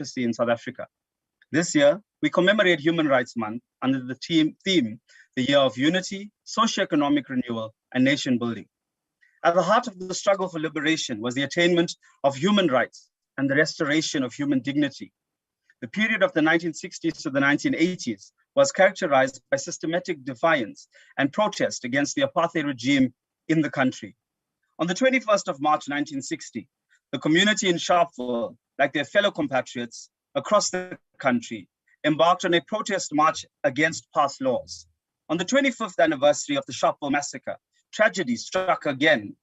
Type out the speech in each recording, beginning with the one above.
democracy in South Africa. This year, we commemorate Human Rights Month under the theme, the Year of Unity, Socioeconomic Renewal, and Nation Building. At the heart of the struggle for liberation was the attainment of human rights and the restoration of human dignity. The period of the 1960s to the 1980s was characterized by systematic defiance and protest against the apartheid regime in the country. On the 21st of March, 1960, the community in Sharpeville, like their fellow compatriots across the country, embarked on a protest march against past laws. On the 25th anniversary of the Sharpeville massacre, tragedy struck again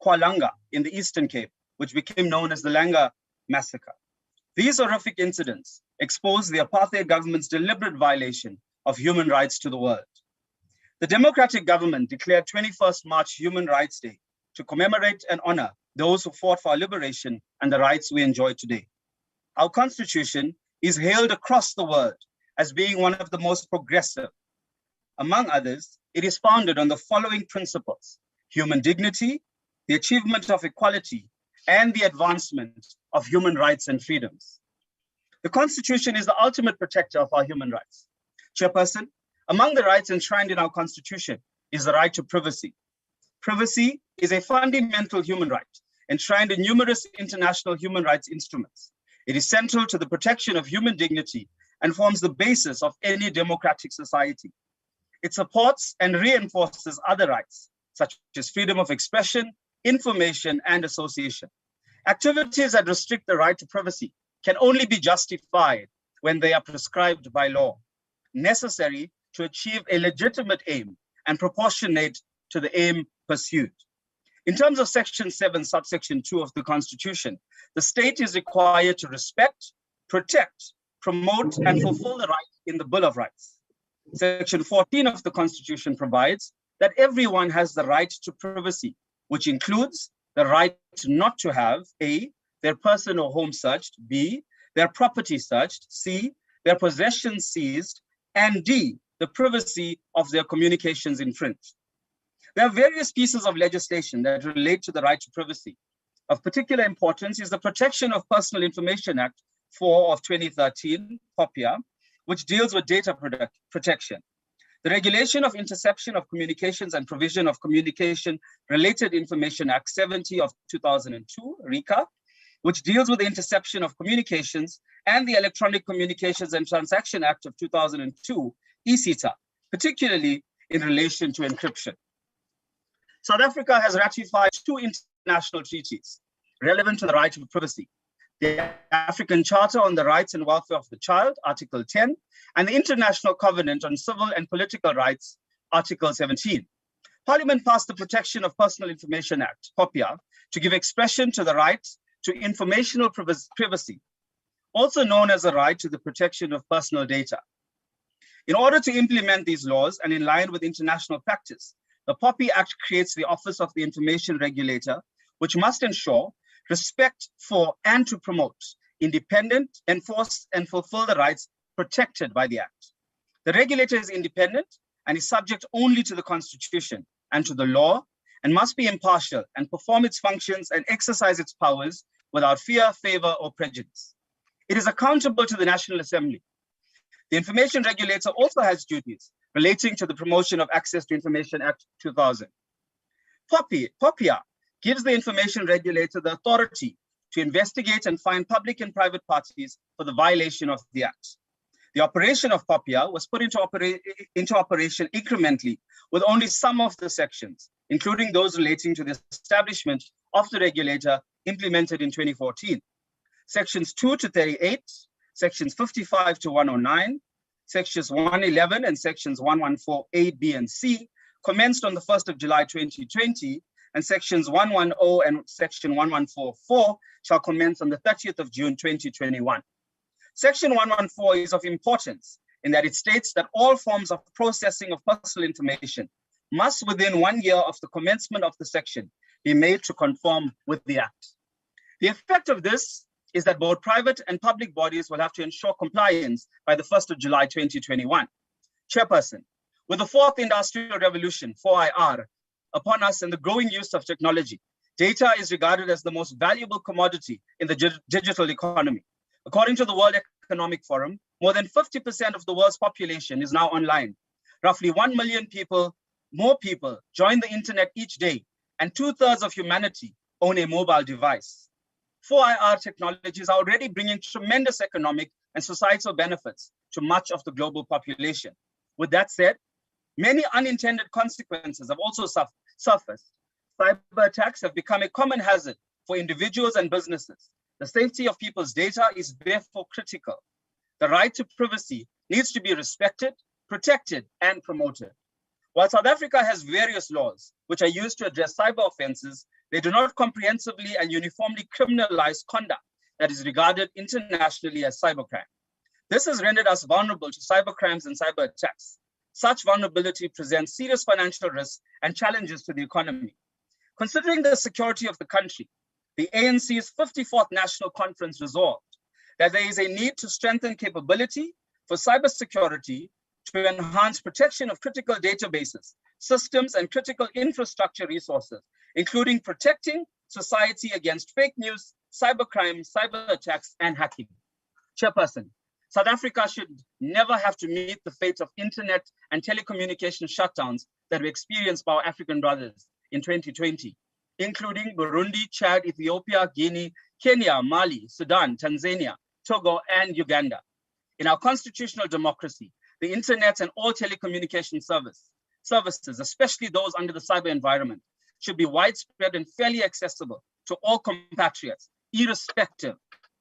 Kwalanga in the Eastern Cape, which became known as the Langa massacre. These horrific incidents exposed the apartheid government's deliberate violation of human rights to the world. The democratic government declared 21st March Human Rights Day to commemorate and honor those who fought for our liberation and the rights we enjoy today. Our constitution is hailed across the world as being one of the most progressive. Among others, it is founded on the following principles: human dignity, the achievement of equality, and the advancement of human rights and freedoms. The Constitution is the ultimate protector of our human rights. Chairperson, among the rights enshrined in our Constitution is the right to privacy. Privacy is a fundamental human right enshrined in numerous international human rights instruments. It is central to the protection of human dignity and forms the basis of any democratic society. It supports and reinforces other rights, such as freedom of expression, information, and association. Activities that restrict the right to privacy can only be justified when they are prescribed by law, necessary to achieve a legitimate aim and proportionate to the aim pursued. In terms of Section 7, subsection 2 of the Constitution, the state is required to respect, protect, promote, and fulfill the rights in the Bill of Rights. Section 14 of the Constitution provides that everyone has the right to privacy, which includes the right not to have A, their person or home searched, B, their property searched, C, their possessions seized, and D, the privacy of their communications infringed. There are various pieces of legislation that relate to the right to privacy. Of particular importance is the Protection of Personal Information Act 4 of 2013, POPIA, which deals with data protection. The Regulation of Interception of Communications and Provision of Communication-Related Information Act 70 of 2002, RICA, which deals with the interception of communications, and the Electronic Communications and Transaction Act of 2002, ECTA, particularly in relation to encryption. South Africa has ratified 2 international treaties relevant to the right to privacy: the African Charter on the Rights and Welfare of the Child, Article 10, and the International Covenant on Civil and Political Rights, Article 17. Parliament passed the Protection of Personal Information Act, POPIA, to give expression to the right to informational privacy, also known as the right to the protection of personal data. In order to implement these laws and in line with international practice, the POPI Act creates the Office of the Information Regulator, which must ensure respect for and to promote independent, enforce, and fulfill the rights protected by the Act. The regulator is independent and is subject only to the Constitution and to the law, and must be impartial and perform its functions and exercise its powers without fear, favor, or prejudice. It is accountable to the National Assembly. The Information Regulator also has duties relating to the Promotion of Access to Information Act 2000. POPIA gives the Information Regulator the authority to investigate and fine public and private parties for the violation of the Act. The operation of POPIA was put into operation incrementally with only some of the sections, including those relating to the establishment of the regulator, implemented in 2014. Sections 2 to 38, sections 55 to 109, sections 111 and sections 114 A, B, and C commenced on the 1st of July 2020, and sections 110 and section 1144 shall commence on the 30th of June 2021. Section 114 is of importance in that it states that all forms of processing of personal information must, within 1 year of the commencement of the section, be made to conform with the Act. The effect of this is that both private and public bodies will have to ensure compliance by the 1st of July 2021. Chairperson, with the 4th Industrial Revolution, 4IR, upon us and the growing use of technology, data is regarded as the most valuable commodity in the digital economy. According to the World Economic Forum, more than 50% of the world's population is now online. Roughly 1 million more people join the internet each day, and 2/3 of humanity own a mobile device. 4IR technologies are already bringing tremendous economic and societal benefits to much of the global population. With that said, many unintended consequences have also surfaced. Cyber attacks have become a common hazard for individuals and businesses. The safety of people's data is therefore critical. The right to privacy needs to be respected, protected, and promoted. While South Africa has various laws which are used to address cyber offenses, they do not comprehensively and uniformly criminalize conduct that is regarded internationally as cybercrime. This has rendered us vulnerable to cybercrimes and cyber attacks. Such vulnerability presents serious financial risks and challenges to the economy. Considering the security of the country, the ANC's 54th National Conference resolved that there is a need to strengthen capability for cybersecurity to enhance protection of critical databases, systems, and critical infrastructure resources, including protecting society against fake news, cybercrime, cyber attacks, and hacking. Chairperson, South Africa should never have to meet the fate of internet and telecommunication shutdowns that were experienced by our African brothers in 2020, including Burundi, Chad, Ethiopia, Guinea, Kenya, Mali, Sudan, Tanzania, Togo, and Uganda. In our constitutional democracy, the internet and all telecommunication services, especially those under the cyber environment, should be widespread and fairly accessible to all compatriots, irrespective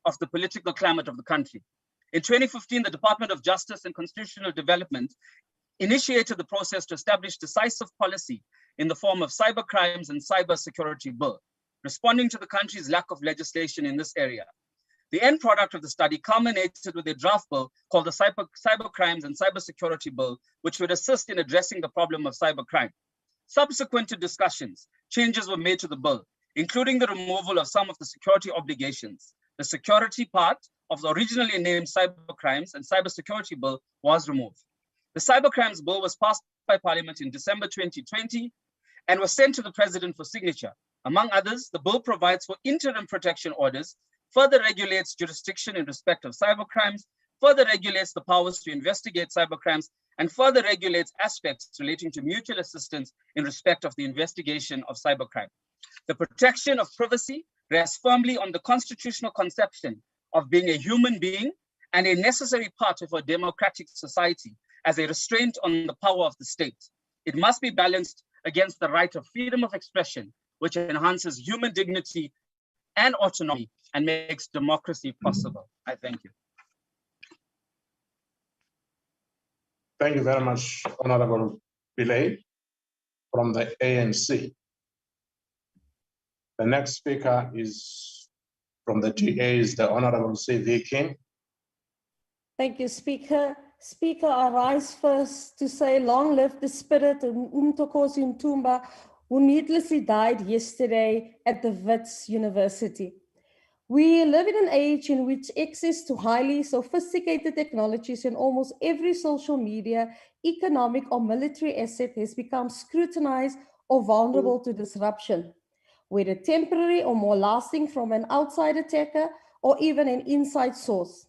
of the political climate of the country. In 2015, the Department of Justice and Constitutional Development initiated the process to establish decisive policy in the form of cyber crimes and cyber security bill, responding to the country's lack of legislation in this area. The end product of the study culminated with a draft bill called the Cyber Crimes and Cybersecurity Bill, which would assist in addressing the problem of cybercrime. Subsequent to discussions, changes were made to the bill, including the removal of some of the security obligations. The security part of the originally named Cyber Crimes and Cybersecurity Bill was removed. The Cyber Crimes Bill was passed by Parliament in December 2020 and was sent to the President for signature. Among others, the bill provides for interim protection orders, further regulates jurisdiction in respect of cybercrimes, further regulates the powers to investigate cybercrimes, and further regulates aspects relating to mutual assistance in respect of the investigation of cybercrime. The protection of privacy rests firmly on the constitutional conception of being a human being and a necessary part of a democratic society as a restraint on the power of the state. It must be balanced against the right of freedom of expression, which enhances human dignity and autonomy and makes democracy possible. I thank you. Thank you very much, Honorable Pillay from the ANC. The next speaker is from the GAs, the Honorable C.V. King. Thank you, Speaker. Speaker, I rise first to say long live the spirit of Umtokosi Ntumba, who needlessly died yesterday at the Wits University. We live in an age in which access to highly sophisticated technologies in almost every social media, economic or military asset has become scrutinized or vulnerable to disruption, whether temporary or more lasting from an outside attacker or even an inside source.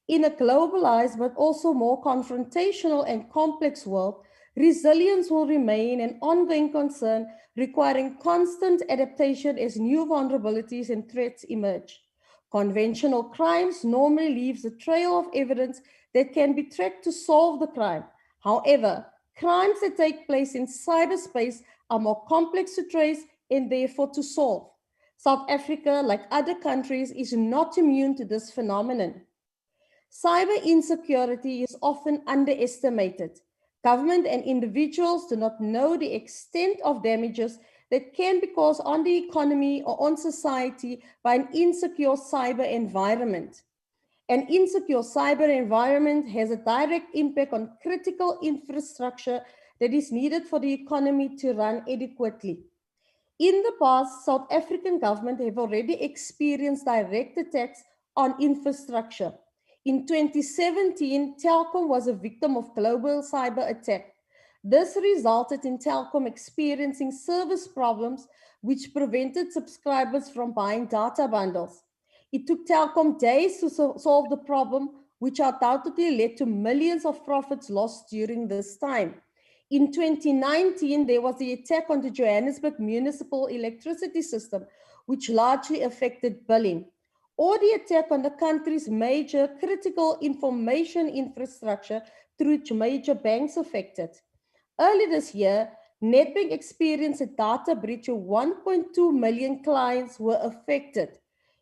In a globalized but also more confrontational and complex world, resilience will remain an ongoing concern requiring constant adaptation as new vulnerabilities and threats emerge. Conventional crimes normally leave a trail of evidence that can be tracked to solve the crime. However, crimes that take place in cyberspace are more complex to trace and therefore to solve. South Africa, like other countries, is not immune to this phenomenon. Cyber insecurity is often underestimated. Government and individuals do not know the extent of damages that can be caused on the economy or on society by an insecure cyber environment. An insecure cyber environment has a direct impact on critical infrastructure that is needed for the economy to run adequately. In the past, South African government have already experienced direct attacks on infrastructure. In 2017, Telkom was a victim of global cyber attack. This resulted in Telkom experiencing service problems which prevented subscribers from buying data bundles. It took Telkom days to solve the problem, which undoubtedly led to millions of profits lost during this time. In 2019, there was the attack on the Johannesburg municipal electricity system, which largely affected billing, or the attack on the country's major critical information infrastructure, through which major banks affected. Early this year, Nedbank experienced a data breach of 1.2 million clients were affected.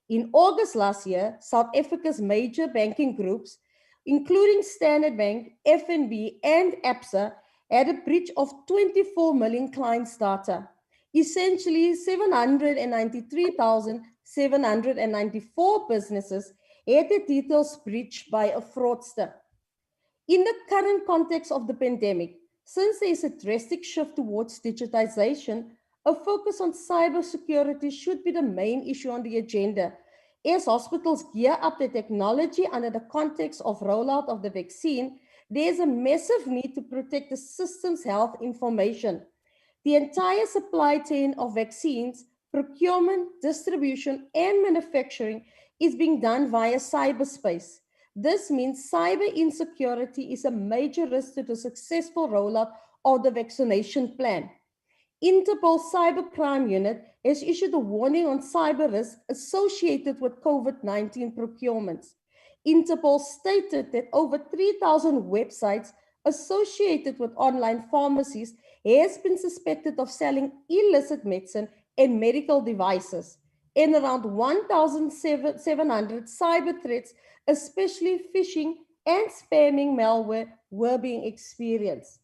In August last year, South Africa's major banking groups, including Standard Bank, FNB, and Absa, had a breach of 24 million clients' data. Essentially, 793,794 businesses had their details breached by a fraudster. In the current context of the pandemic, since there is a drastic shift towards digitization, a focus on cybersecurity should be the main issue on the agenda. As hospitals gear up their technology under the context of rollout of the vaccine, there is a massive need to protect the system's health information. The entire supply chain of vaccines, procurement, distribution, and manufacturing is being done via cyberspace. This means cyber insecurity is a major risk to the successful rollout of the vaccination plan. Interpol's Cybercrime Unit has issued a warning on cyber risk associated with COVID-19 procurements. Interpol stated that over 3,000 websites associated with online pharmacies has been suspected of selling illicit medicine and medical devices, and around 1,700 cyber threats, especially phishing and spamming malware, were being experienced.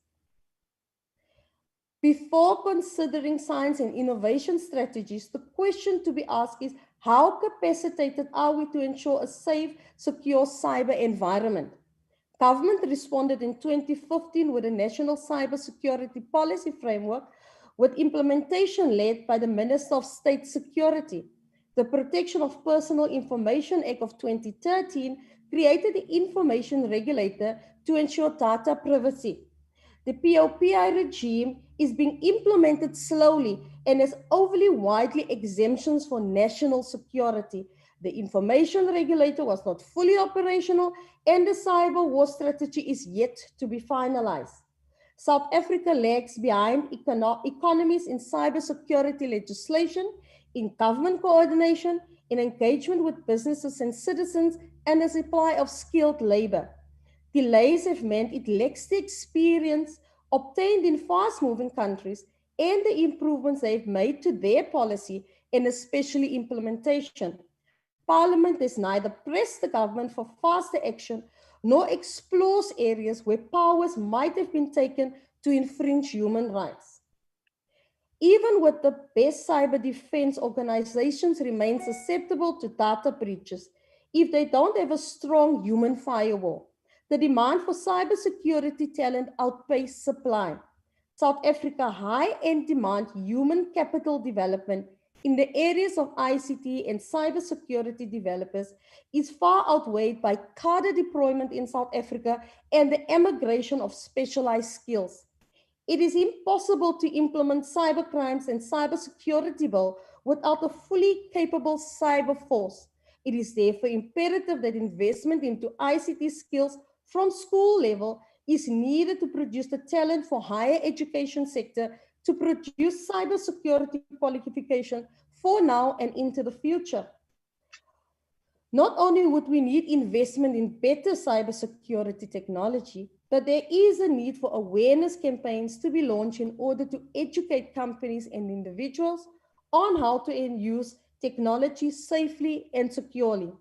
Before considering science and innovation strategies, the question to be asked is, how capacitated are we to ensure a safe, secure cyber environment? Government responded in 2015 with a National Cybersecurity Policy Framework, with implementation led by the Minister of State Security. The Protection of Personal Information Act of 2013 created the Information Regulator to ensure data privacy. The POPI regime is being implemented slowly and has overly widely exemptions for national security. The information regulator was not fully operational, and the cyber war strategy is yet to be finalized. South Africa lags behind economies in cybersecurity legislation, in government coordination, in engagement with businesses and citizens, and the supply of skilled labor. Delays have meant it lacks the experience obtained in fast-moving countries and the improvements they've made to their policy, and especially implementation. Parliament has neither pressed the government for faster action nor explores areas where powers might have been taken to infringe human rights. Even with the best cyber defense organizations remain susceptible to data breaches if they don't have a strong human firewall. The demand for cybersecurity talent outpaces supply. South Africa high-end demand human capital development in the areas of ICT and cybersecurity developers is far outweighed by cadre deployment in South Africa and the emigration of specialized skills. It is impossible to implement cybercrimes and cybersecurity bill without a fully capable cyber force. It is therefore imperative that investment into ICT skills from school level is needed to produce the talent for higher education sector to produce cybersecurity qualification for now and into the future. Not only would we need investment in better cybersecurity technology, but there is a need for awareness campaigns to be launched in order to educate companies and individuals on how to use technology safely and securely.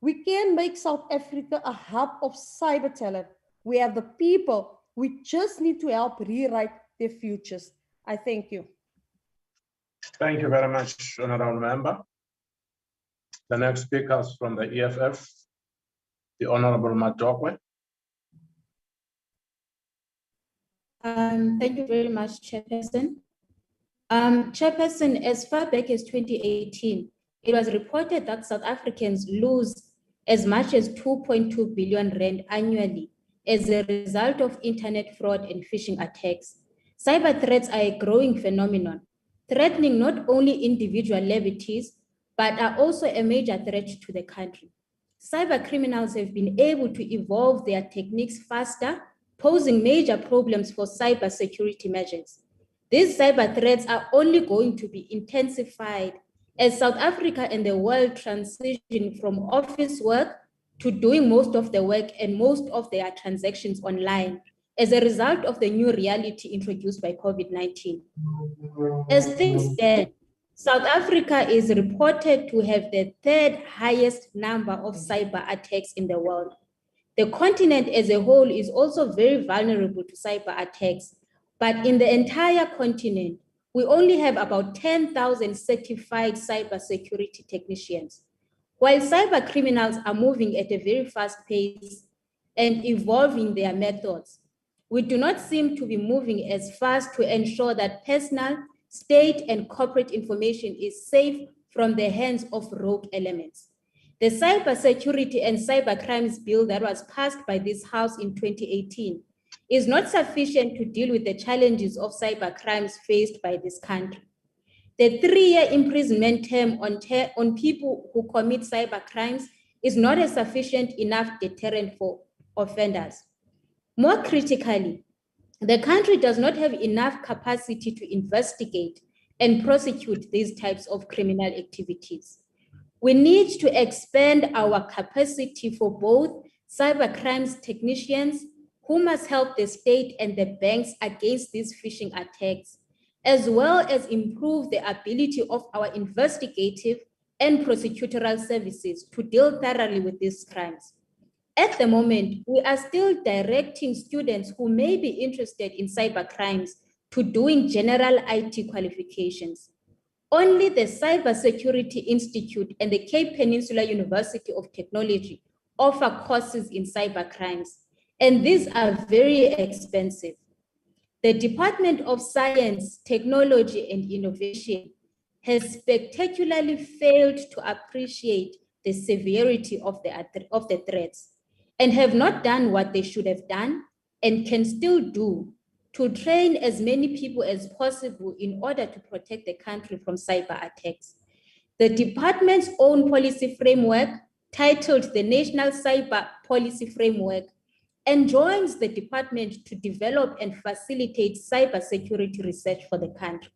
We can make South Africa a hub of cyber talent. We have the people. We just need to help rewrite their futures. I thank you. Thank you very much, Honourable Member. The next speaker is from the EFF, the Honourable Mathale. Thank you very much, Chairperson. Chairperson, as far back as 2018, it was reported that South Africans lose as much as 2.2 billion rand annually as a result of internet fraud and phishing attacks. Cyber threats are a growing phenomenon, threatening not only individual liberties, but are also a major threat to the country. Cyber criminals have been able to evolve their techniques faster, posing major problems for cyber security measures. These cyber threats are only going to be intensified as South Africa and the world transition from office work to doing most of the work and most of their transactions online as a result of the new reality introduced by COVID-19. As things stand, South Africa is reported to have the third highest number of cyber attacks in the world. The continent as a whole is also very vulnerable to cyber attacks, but in the entire continent, we only have about 10,000 certified cybersecurity technicians. While cyber criminals are moving at a very fast pace and evolving their methods, we do not seem to be moving as fast to ensure that personal, state, and corporate information is safe from the hands of rogue elements. The Cybersecurity and Cybercrimes Bill that was passed by this House in 2018 is not sufficient to deal with the challenges of cybercrimes faced by this country. The 3-year imprisonment term on people who commit cybercrimes is not a sufficient enough deterrent for offenders. More critically, the country does not have enough capacity to investigate and prosecute these types of criminal activities. We need to expand our capacity for both cybercrimes technicians who must help the state and the banks against these phishing attacks, as well as improve the ability of our investigative and prosecutorial services to deal thoroughly with these crimes. At the moment, we are still directing students who may be interested in cybercrimes to doing general IT qualifications. Only the Cybersecurity Institute and the Cape Peninsula University of Technology offer courses in cybercrimes, and these are very expensive. The Department of Science, Technology, and Innovation has spectacularly failed to appreciate the severity of the threats and have not done what they should have done and can still do to train as many people as possible in order to protect the country from cyber attacks. The department's own policy framework, titled the National Cyber Policy Framework, enjoins the department to develop and facilitate cybersecurity research for the country.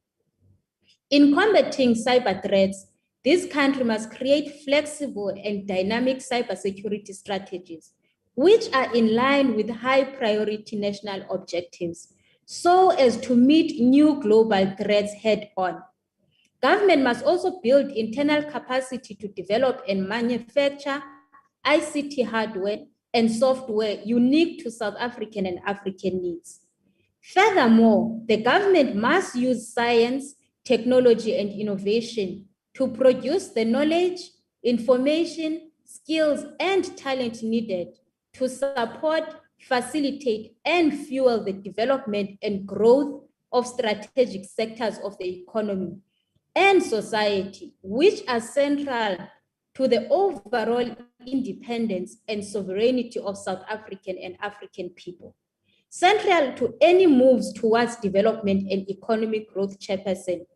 In combating cyber threats, this country must create flexible and dynamic cybersecurity strategies, which are in line with high priority national objectives, so as to meet new global threats head on. Government must also build internal capacity to develop and manufacture ICT hardware and software unique to South African and African needs. Furthermore, the government must use science, technology, and innovation to produce the knowledge, information, skills, and talent needed to support, facilitate, and fuel the development and growth of strategic sectors of the economy and society, which are central to the overall independence and sovereignty of South African and African people. Central to any moves towards development and economic growth, Chairperson,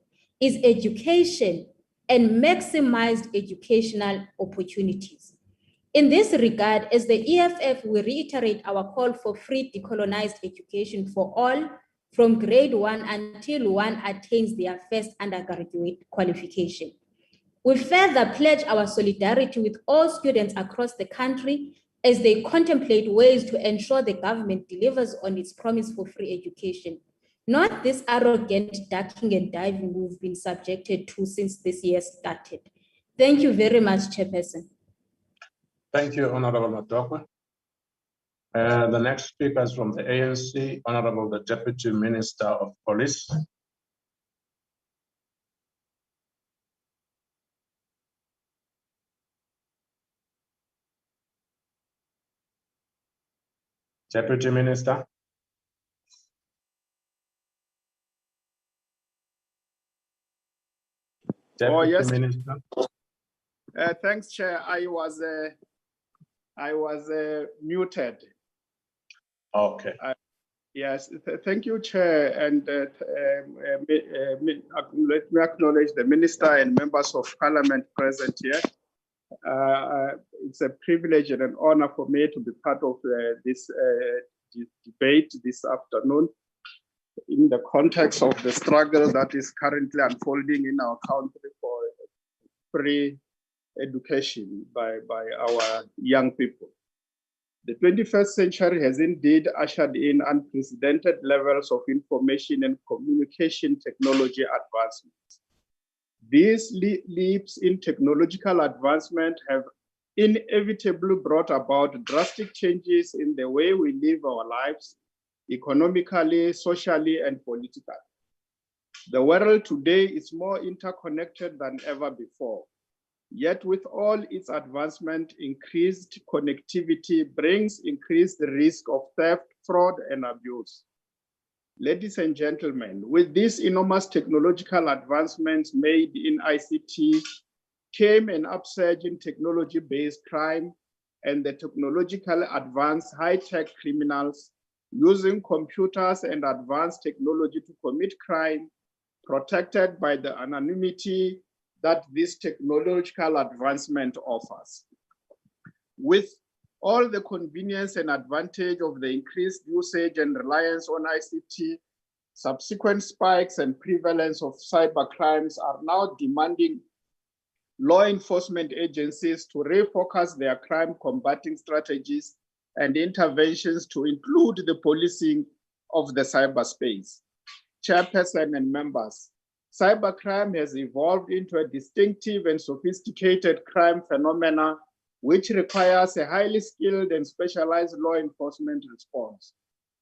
is education and maximized educational opportunities. In this regard, as the EFF, we reiterate our call for free decolonized education for all from grade 1 until one attains their first undergraduate qualification. We further pledge our solidarity with all students across the country as they contemplate ways to ensure the government delivers on its promise for free education, not this arrogant ducking and diving we've been subjected to since this year started. Thank you very much, Chairperson. Thank you, Honorable Matokwe. The next speaker is from the ANC, Honorable the Deputy Minister of Police. Deputy Minister. Deputy yes. Minister. Thanks, Chair. I was muted. Okay. Yes, thank you, Chair. And let me acknowledge the Minister and members of Parliament present here. It's a privilege and an honor for me to be part of this debate this afternoon in the context of the struggle that is currently unfolding in our country for free education by our young people. The 21st century has indeed ushered in unprecedented levels of information and communication technology advancements. These leaps in technological advancement have inevitably brought about drastic changes in the way we live our lives, economically, socially, and politically. The world today is more interconnected than ever before. Yet with all its advancement, increased connectivity brings increased risk of theft, fraud, and abuse. Ladies and gentlemen, with these enormous technological advancements made in ICT came an upsurge in technology-based crime and the technologically advanced high-tech criminals using computers and advanced technology to commit crime, protected by the anonymity that this technological advancement offers. With all the convenience and advantage of the increased usage and reliance on ICT, subsequent spikes and prevalence of cyber crimes are now demanding law enforcement agencies to refocus their crime combating strategies and interventions to include the policing of the cyberspace. Chairperson and members, cybercrime has evolved into a distinctive and sophisticated crime phenomena which requires a highly skilled and specialized law enforcement response.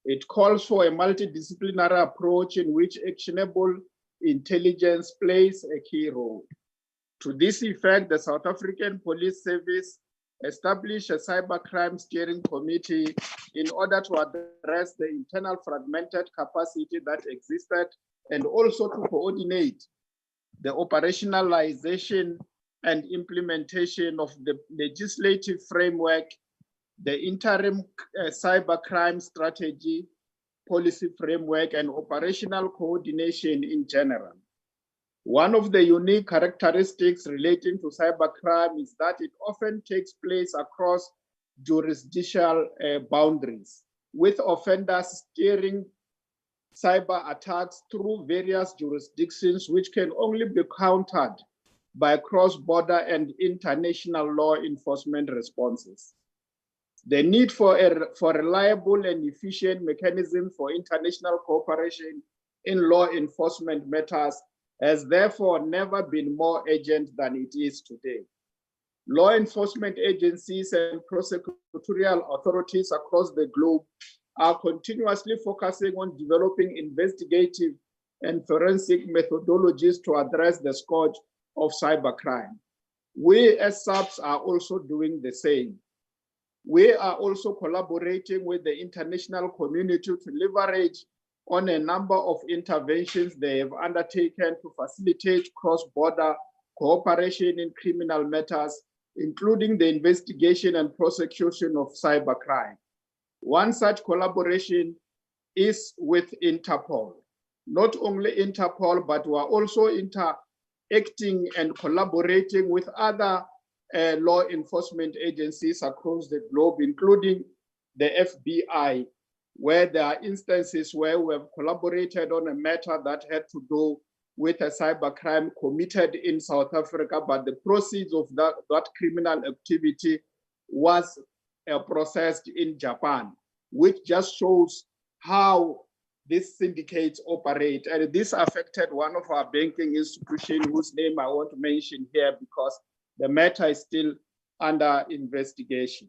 It calls for a multidisciplinary approach in which actionable intelligence plays a key role. To this effect, the South African Police Service established a cybercrime steering committee in order to address the internal fragmented capacity that existed and also to coordinate the operationalization and implementation of the legislative framework, the interim cybercrime strategy, policy framework, and operational coordination in general. One of the unique characteristics relating to cybercrime is that it often takes place across jurisdictional boundaries, with offenders steering cyber attacks through various jurisdictions, which can only be countered by cross-border and international law enforcement responses. The need for reliable and efficient mechanisms for international cooperation in law enforcement matters has therefore never been more urgent than it is today. Law enforcement agencies and prosecutorial authorities across the globe are continuously focusing on developing investigative and forensic methodologies to address the scourge of cybercrime. We as SAPS are also doing the same. We are also collaborating with the international community to leverage on a number of interventions they have undertaken to facilitate cross-border cooperation in criminal matters, including the investigation and prosecution of cybercrime. One such collaboration is with Interpol. Not only Interpol, but we are also interacting and collaborating with other law enforcement agencies across the globe, including the FBI, where there are instances where we have collaborated on a matter that had to do with a cybercrime committed in South Africa, but the proceeds of that criminal activity was processed in Japan, which just shows how these syndicates operate. And this affected one of our banking institutions whose name I want to mention here because the matter is still under investigation.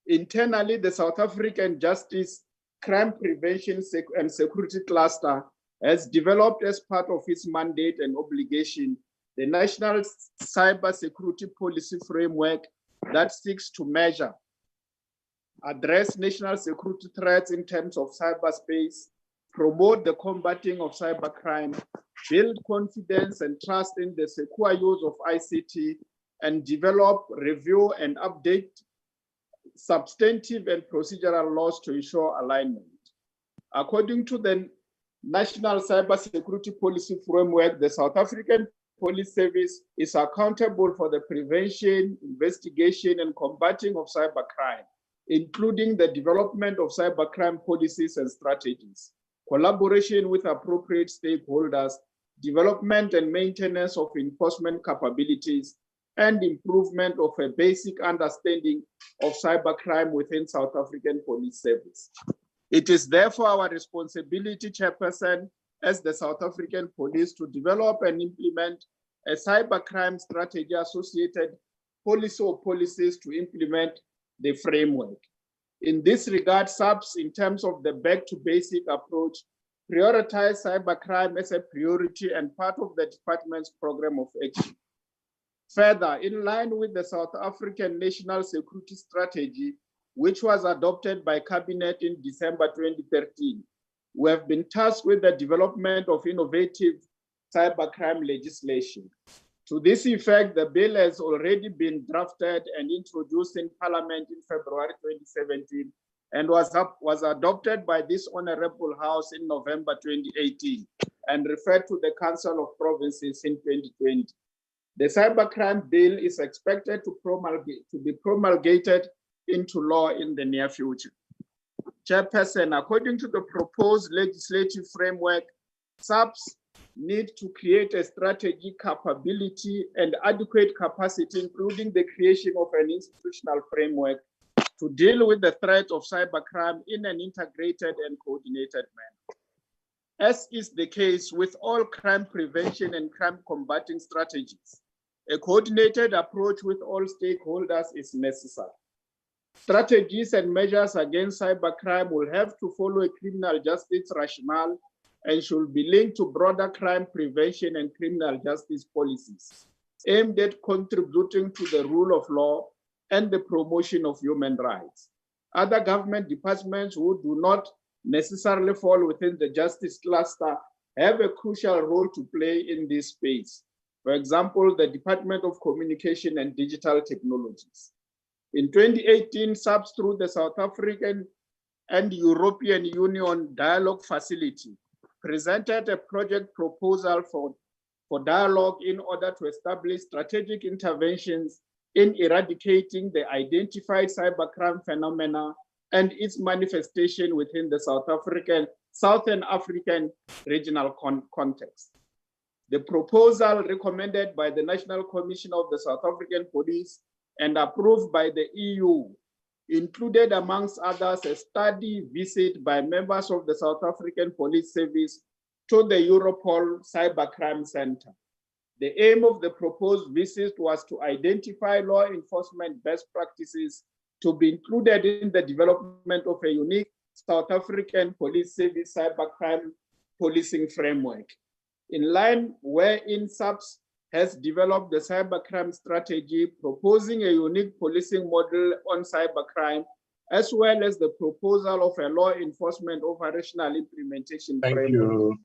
Internally, the South African Justice Crime Prevention and Security Cluster has developed as part of its mandate and obligation the National Cyber Security Policy Framework that seeks to measure, address national security threats in terms of cyberspace, promote the combating of cybercrime, build confidence and trust in the secure use of ICT, and develop, review, and update substantive and procedural laws to ensure alignment. According to the National Cybersecurity Policy Framework, the South African Police Service is accountable for the prevention, investigation, and combating of cybercrime, including the development of cybercrime policies and strategies, collaboration with appropriate stakeholders, development and maintenance of enforcement capabilities, and improvement of a basic understanding of cybercrime within South African Police Service. It is therefore our responsibility, Chairperson, as the South African Police to develop and implement a cybercrime strategy associated policy or policies to implement the framework. In this regard, SAPS, in terms of the back to basic approach, prioritize cybercrime as a priority and part of the department's program of action. Further, in line with the South African National Security Strategy, which was adopted by Cabinet in December 2013, we have been tasked with the development of innovative cybercrime legislation. To this effect, the bill has already been drafted and introduced in Parliament in February 2017 and was adopted by this Honorable House in November 2018 and referred to the Council of Provinces in 2020. The cybercrime bill is expected to be promulgated into law in the near future. Chairperson, according to the proposed legislative framework, SAPS need to create a strategic capability and adequate capacity, including the creation of an institutional framework to deal with the threat of cybercrime in an integrated and coordinated manner. As is the case with all crime prevention and crime combating strategies, a coordinated approach with all stakeholders is necessary. Strategies and measures against cybercrime will have to follow a criminal justice rationale and should be linked to broader crime prevention and criminal justice policies aimed at contributing to the rule of law and the promotion of human rights. Other government departments who do not necessarily fall within the justice cluster have a crucial role to play in this space. For example, the Department of Communication and Digital Technologies. In 2018, SAPS, through the South African and European Union Dialogue Facility, presented a project proposal for dialogue in order to establish strategic interventions in eradicating the identified cybercrime phenomena and its manifestation within the Southern African regional context. The proposal, recommended by the National Commission of the South African Police and approved by the EU, included, amongst others, a study visit by members of the South African Police Service to the Europol Cybercrime Center. The aim of the proposed visit was to identify law enforcement best practices to be included in the development of a unique South African Police Service cybercrime policing framework, in line wherein SAPS has developed the cybercrime strategy, proposing a unique policing model on cybercrime, as well as the proposal of a law enforcement operational implementation framework.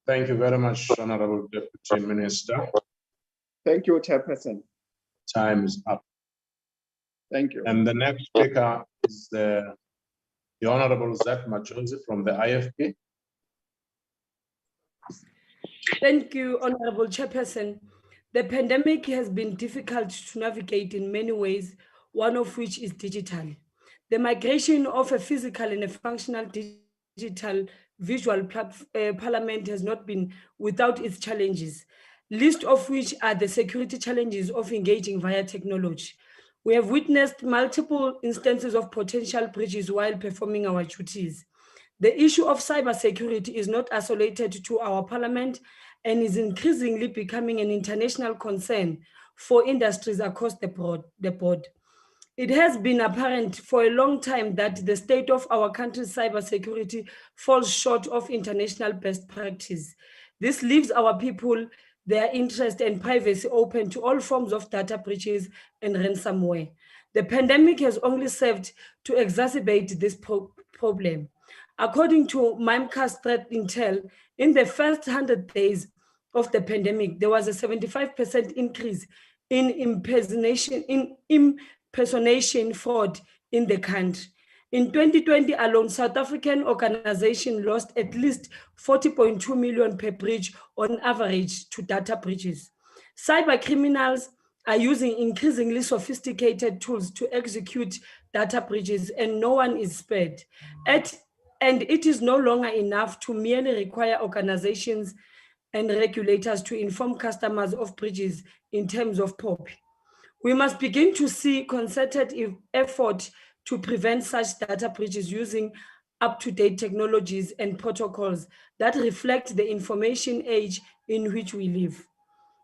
Thank you very much, Honorable Deputy Minister. Thank you, Chairperson. Time is up. Thank you. And the next speaker is the Honorable Zach Machozi from the IFP. Thank you, Honorable Chairperson. The pandemic has been difficult to navigate in many ways, one of which is digital. The migration of a physical and a functional digital visual parliament has not been without its challenges, least of which are the security challenges of engaging via technology. We have witnessed multiple instances of potential breaches while performing our duties. The issue of cybersecurity is not isolated to our parliament and is increasingly becoming an international concern for industries across the board. It has been apparent for a long time that the state of our country's cybersecurity falls short of international best practice. This leaves our people, their interest and privacy open to all forms of data breaches and ransomware. The pandemic has only served to exacerbate this problem. According to Mimecast Threat Intel, in the first 100 days of the pandemic, there was a 75% increase in impersonation fraud in the country. In 2020 alone, South African organizations lost at least 40.2 million per breach on average to data breaches. Cyber criminals are using increasingly sophisticated tools to execute data breaches, and no one is spared. And it is no longer enough to merely require organizations and regulators to inform customers of breaches in terms of POP. We must begin to see concerted effort to prevent such data breaches using up-to-date technologies and protocols that reflect the information age in which we live.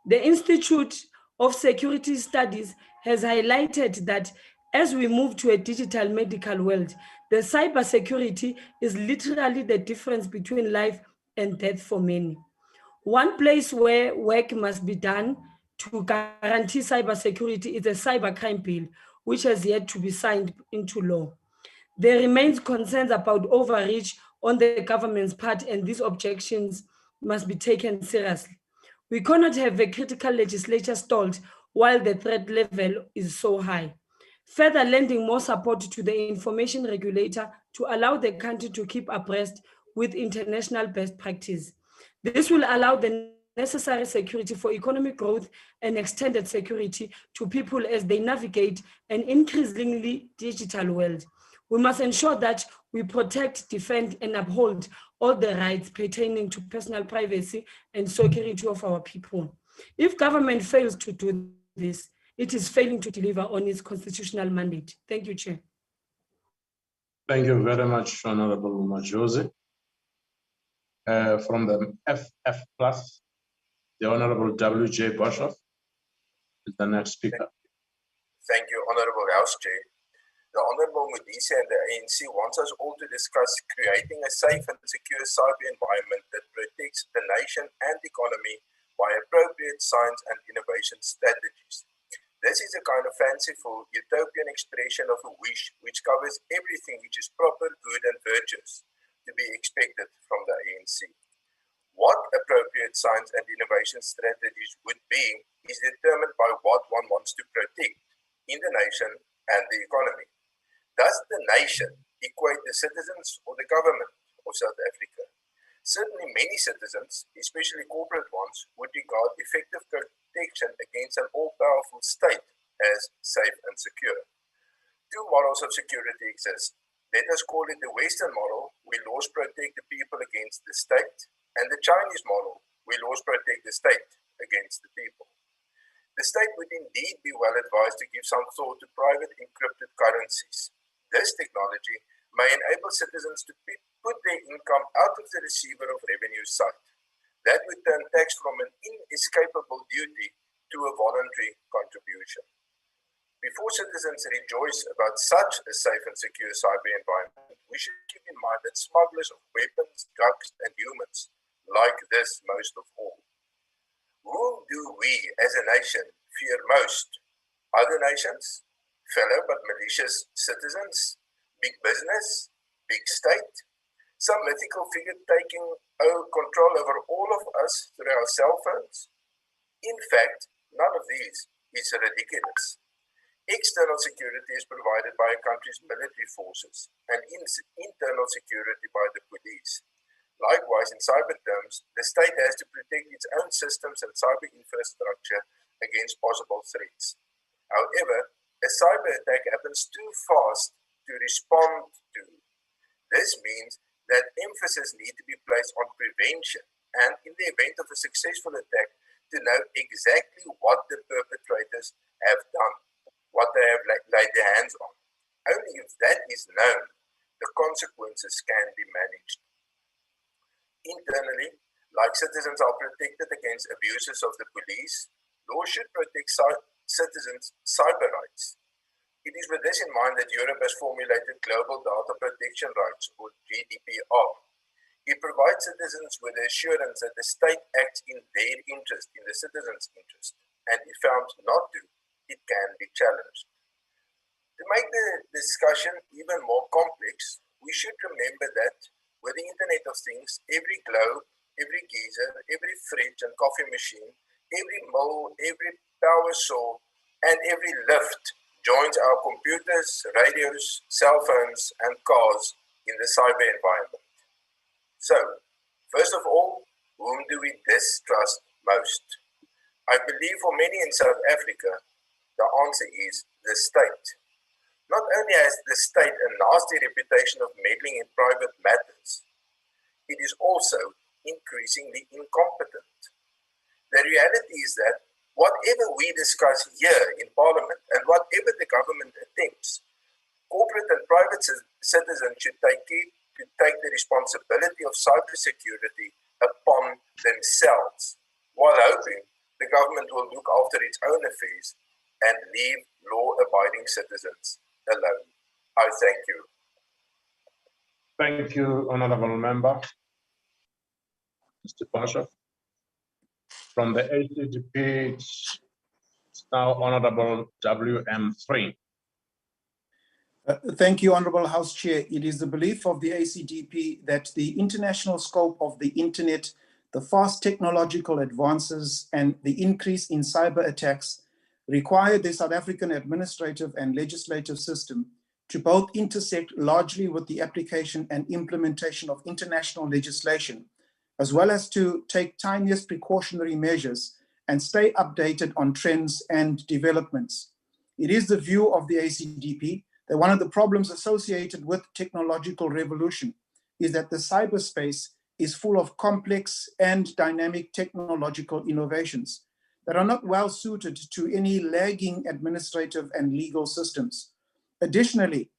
The Institute of Security Studies has highlighted that as we move to a digital medical world, the cybersecurity is literally the difference between life and death for many. One place where work must be done to guarantee cybersecurity is a cybercrime bill, which has yet to be signed into law. There remains concerns about overreach on the government's part, and these objections must be taken seriously. We cannot have a critical legislature stalled while the threat level is so high. Further lending more support to the information regulator to allow the country to keep abreast with international best practice. This will allow the necessary security for economic growth and extended security to people as they navigate an increasingly digital world. We must ensure that we protect, defend, and uphold all the rights pertaining to personal privacy and security of our people. If government fails to do this, it is failing to deliver on its constitutional mandate. Thank you, Chair. Thank you very much, Honorable Majosi. From the FF Plus, the Honorable W.J. Boshoff is the next speaker. Thank you, Honorable House Chair. The Honorable Modise and the ANC wants us all to discuss creating a safe and secure cyber environment that protects the nation and economy by appropriate science and innovation strategies. This is a kind of fanciful utopian expression of a wish which covers everything which is proper, good and virtuous to be expected from the ANC. What appropriate science and innovation strategies would be is determined by what one wants to protect in the nation and the economy. Does the nation equate the citizens or the government of South Africa? Certainly many citizens, especially corporate ones, would regard effective protection against an all-powerful state as safe and secure. Two models of security exist. Let us call it the Western model, where laws protect the people against the state, and the Chinese model, where laws protect the state against the people. The state would indeed be well advised to give some thought to private encrypted currencies. This technology may enable citizens to put their income out of the receiver of revenue sight. That would turn tax from an inescapable duty to a voluntary contribution. Before citizens rejoice about such a safe and secure cyber environment, we should keep in mind that smugglers of weapons, drugs, and humans like this most of all. Whom do we as a nation fear most? Other nations? Fellow but malicious citizens? Big business? Big state? Some mythical figure taking control over all of us through our cell phones? In fact, none of these is ridiculous. External security is provided by a country's military forces and internal security by the police. Likewise, in cyber terms, the state has to protect its own systems and cyber infrastructure against possible threats. However, a cyber attack happens too fast to respond to. This means that emphasis needs to be placed on prevention and, in the event of a successful attack, to know exactly what the perpetrators have done, what they have laid their hands on. Only if that is known, the consequences can be managed. Internally, like citizens are protected against abuses of the police, law should protect citizens' cyber rights. It is with this in mind that Europe has formulated Global Data Protection Rights, or GDPR. It provides citizens with the assurance that the state acts in their interest, in the citizens' interest, and if found not to, it can be challenged. To make the discussion even more complex, we should remember that with the Internet of Things, every globe, every geyser, every fridge and coffee machine, every mill, every power saw, and every lift joins our computers, radios, cell phones, and cars in the cyber environment. So, first of all, whom do we distrust most? I believe for many in South Africa, the answer is the state. Not only has the state a nasty reputation of meddling in private matters, it is also increasingly incompetent. The reality is that whatever we discuss here in Parliament and whatever the government attempts, corporate and private citizens should take the responsibility of cybersecurity upon themselves, while hoping the government will look after its own affairs and leave law-abiding citizens alone. I thank you. Thank you, Honorable Member. Mr. Pasha. From the ACDP, it's now Honorable W.M. Thring. Thank you, Honorable House Chair. It is the belief of the ACDP that the international scope of the internet, the fast technological advances, and the increase in cyber attacks require the South African administrative and legislative system to both intersect largely with the application and implementation of international legislation, as well as to take timeless precautionary measures and stay updated on trends and developments. It is the view of the ACDP that one of the problems associated with technological revolution is that the cyberspace is full of complex and dynamic technological innovations that are not well suited to any lagging administrative and legal systems. Additionally,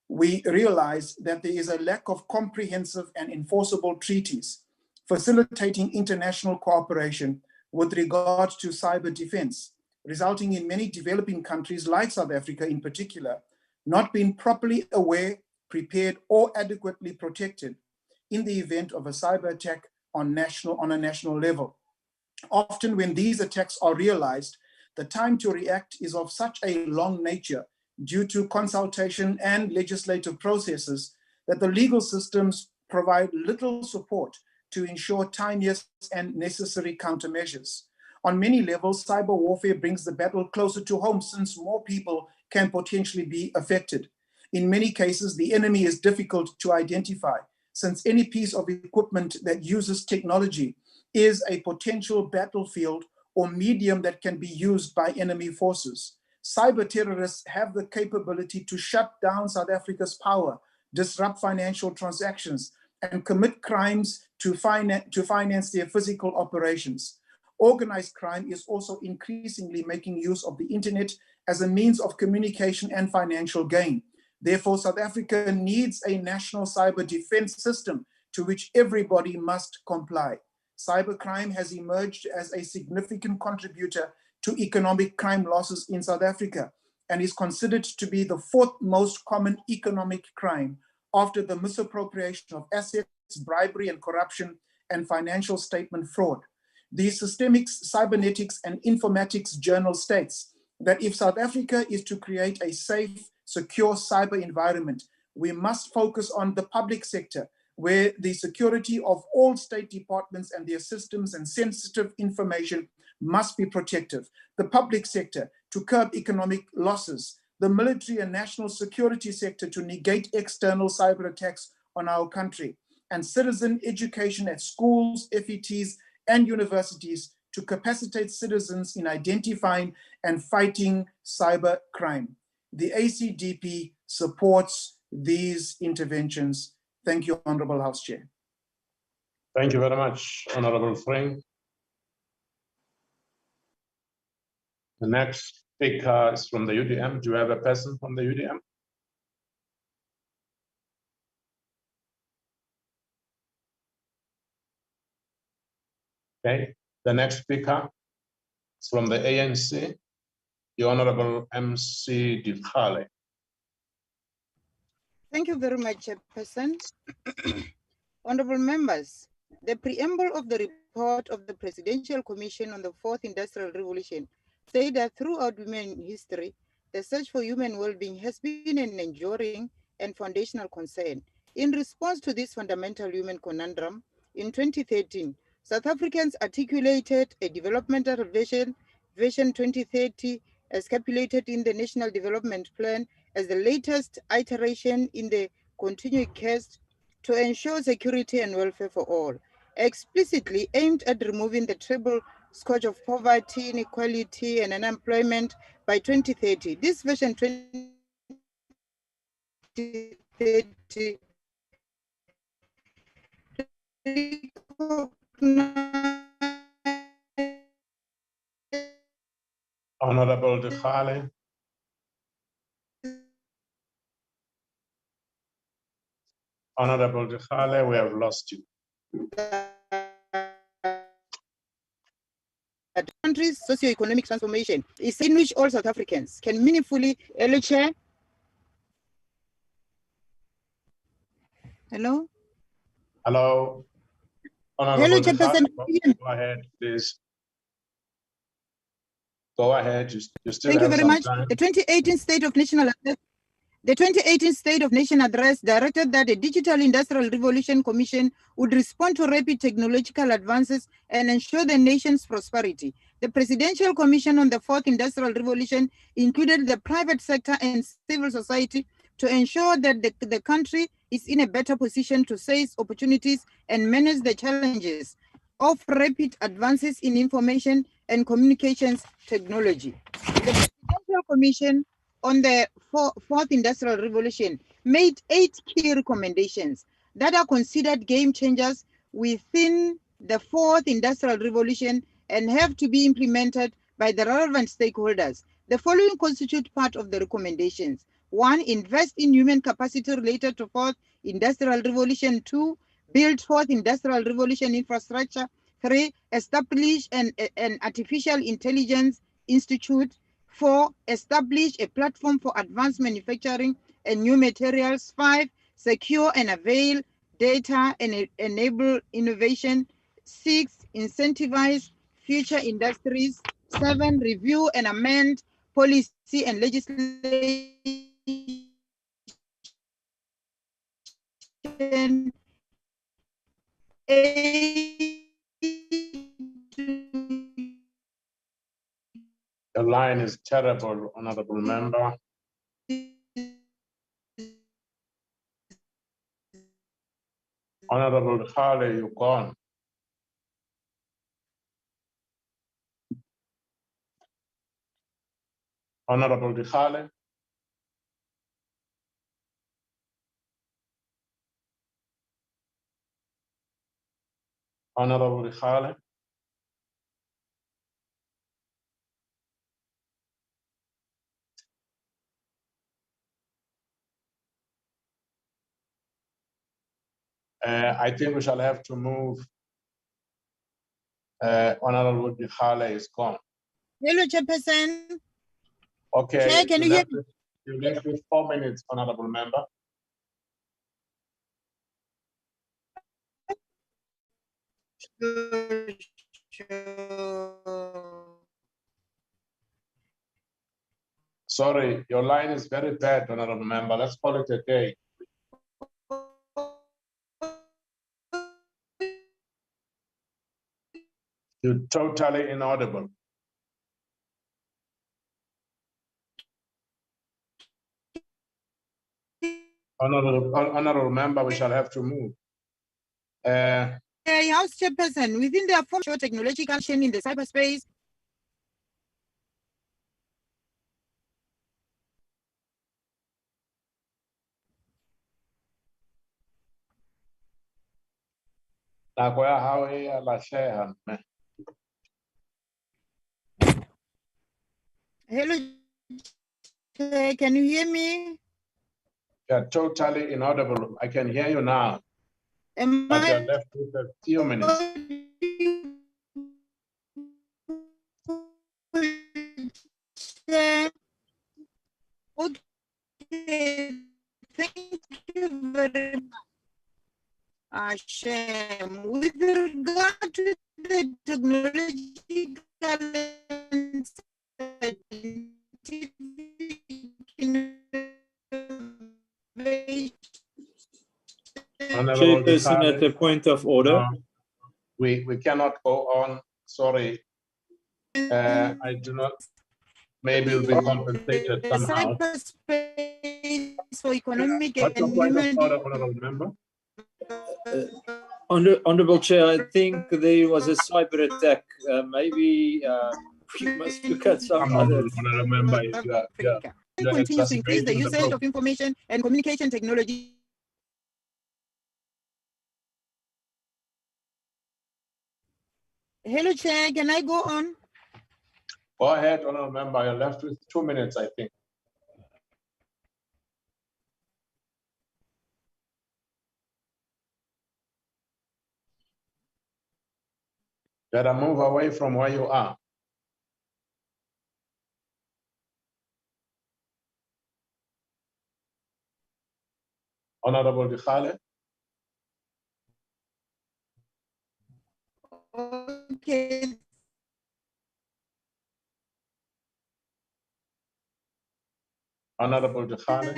we realize that there is a lack of comprehensive and enforceable treaties facilitating international cooperation with regard to cyber defense, resulting in many developing countries like South Africa in particular, not being properly aware, prepared, or adequately protected in the event of a cyber attack on a national level. Often when these attacks are realized, the time to react is of such a long nature due to consultation and legislative processes that the legal systems provide little support to ensure timeous and necessary countermeasures. On many levels, cyber warfare brings the battle closer to home since more people can potentially be affected. In many cases, the enemy is difficult to identify since any piece of equipment that uses technology is a potential battlefield or medium that can be used by enemy forces. Cyber terrorists have the capability to shut down South Africa's power, disrupt financial transactions, and commit crimes to finance their physical operations. Organized crime is also increasingly making use of the internet as a means of communication and financial gain. Therefore, South Africa needs a national cyber defense system to which everybody must comply. Cybercrime has emerged as a significant contributor to economic crime losses in South Africa and is considered to be the fourth most common economic crime after the misappropriation of assets, bribery and corruption, and financial statement fraud. The Systemics, Cybernetics and Informatics Journal states that if South Africa is to create a safe, secure cyber environment, we must focus on the public sector, where the security of all state departments and their systems and sensitive information must be protected. The public sector to curb economic losses, the military and national security sector to negate external cyber attacks on our country, and citizen education at schools, FETs, and universities to capacitate citizens in identifying and fighting cyber crime. The ACDP supports these interventions. Thank you, Honorable House Chair. Thank you very much, Honorable Thring. The next speaker is from the UDM. Do you have a person from the UDM? Okay, the next speaker is from the ANC, the Honorable MC Mathale. Thank you very much, Chairperson. Honorable members, the preamble of the report of the Presidential Commission on the Fourth Industrial Revolution said that throughout human history, the search for human well-being has been an enduring and foundational concern. In response to this fundamental human conundrum, in 2013, South Africans articulated a developmental vision, Vision 2030, as calculated in the National Development Plan as the latest iteration in the continuing quest to ensure security and welfare for all, explicitly aimed at removing the triple scourge of poverty, inequality, and unemployment by 2030. This version 2030 Honorable Dechale. Honorable Dechale, we have lost you. The country's socio-economic transformation is in which all South Africans can meaningfully. Hello, Chair. Hello. Hello. Honorable Hello, Chairperson. Dechale, go ahead, please. Go ahead. You still Thank you have very some much. time. The 2018 State of National Address. The 2018 State of Nation Address directed that the Digital Industrial Revolution Commission would respond to rapid technological advances and ensure the nation's prosperity. The Presidential Commission on the Fourth Industrial Revolution included the private sector and civil society to ensure that the country is in a better position to seize opportunities and manage the challenges of rapid advances in information and communications technology. The Presidential Commission on the Fourth Industrial Revolution made 8 key recommendations that are considered game changers within the Fourth Industrial Revolution and have to be implemented by the relevant stakeholders. The following constitute part of the recommendations. 1. Invest in human capacity related to Fourth Industrial Revolution. 2. Build Fourth Industrial Revolution infrastructure. 3. Establish an artificial intelligence institute. 4. Establish a platform for advanced manufacturing and new materials. 5. Secure and avail data and enable innovation. 6. Incentivize future industries. 7. Review and amend policy and legislation. 8. The line is terrible, Honorable Member. Honorable Dechale, you're gone. Honorable Dechale. Honorable Dechale. I think we shall have to move. Honorable Dechale is gone. Hello, Chairperson. Okay, Chair, can you hear me? You left with 4 minutes, Honorable Member. Sorry, your line is very bad, Honorable Member. Let's call it a day. You're totally inaudible. Honorable Member, we shall have to move. House Chairperson, within the aforementioned technological action in the cyberspace, hello, Chair, can you hear me? You're totally inaudible. I can hear you now. Am But you're I left with a few minutes. Chair? Okay, thank you very much. Hashem, with regard to the technological and scientific innovation, Chairperson, at a point of order. We cannot go on. Sorry. I do not. maybe will be compensated somehow. Cyberspace for economic What's your and point of human order, honorable member? Honorable Chair, I think there was a cyber attack. Maybe we must look at some other. Honorable member, you're continues to increase the exacerbating usage problem. of information and communication technology. Hello, Chair, can I go on? Go ahead, honorable member. You're left with 2 minutes, I think. Better move away from where you are. Honorable Dikhale. Okay. Honorable Dikhale.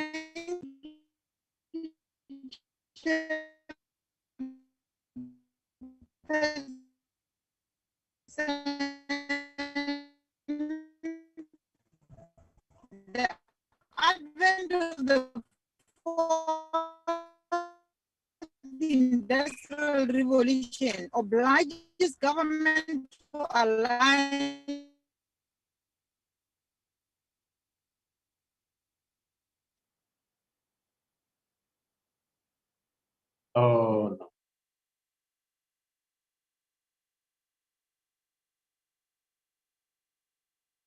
The advent of the Industrial Revolution obliges government to align Oh, no.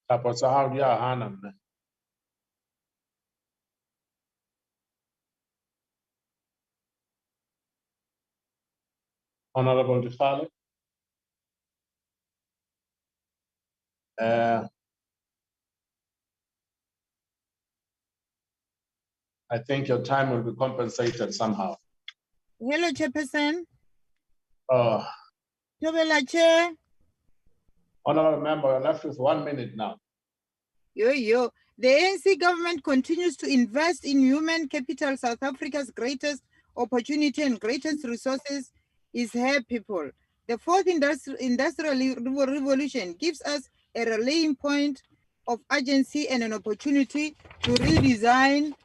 Tapos sahau dia Hanam. Honorable Dikhale. I think your time will be compensated somehow. Hello, Chairperson. Oh, Tobela Chair. honorable member, you're left with 1 minute now. The ANC government continues to invest in human capital. South Africa's greatest opportunity and greatest resources is her people. The fourth industrial revolution gives us a rallying point of urgency and an opportunity to redesign,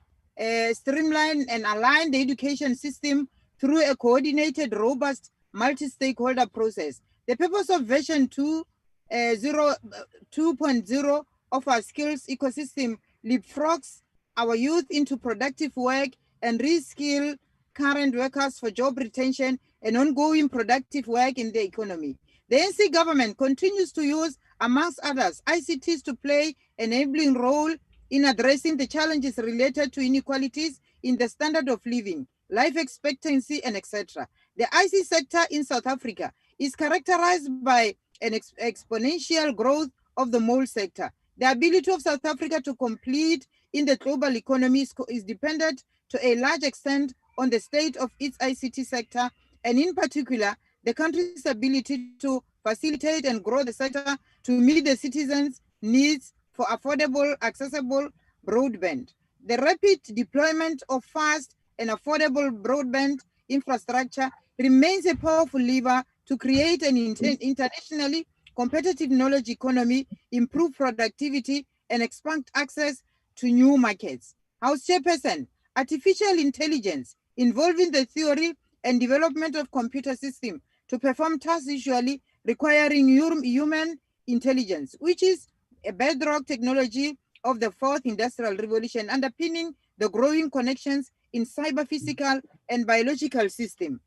streamline and align the education system through a coordinated, robust, multi-stakeholder process. The purpose of version 2.0 of our skills ecosystem leapfrogs our youth into productive work and reskill current workers for job retention and ongoing productive work in the economy. The ANC government continues to use, amongst others, ICTs to play an enabling role in addressing the challenges related to inequalities in the standard of living, life expectancy, and etc. The IC sector in South Africa is characterized by an exponential growth of the mole sector. The ability of South Africa to compete in the global economy is dependent to a large extent on the state of its ICT sector, and in particular, the country's ability to facilitate and grow the sector to meet the citizens' needs for affordable, accessible broadband. The rapid deployment of fast and affordable broadband infrastructure remains a powerful lever to create an internationally competitive knowledge economy, improve productivity, and expand access to new markets. House Chairperson, artificial intelligence involving the theory and development of computer systems to perform tasks usually requiring human intelligence, which is a bedrock technology of the fourth industrial revolution, underpinning the growing connections in cyber, physical, and biological systems.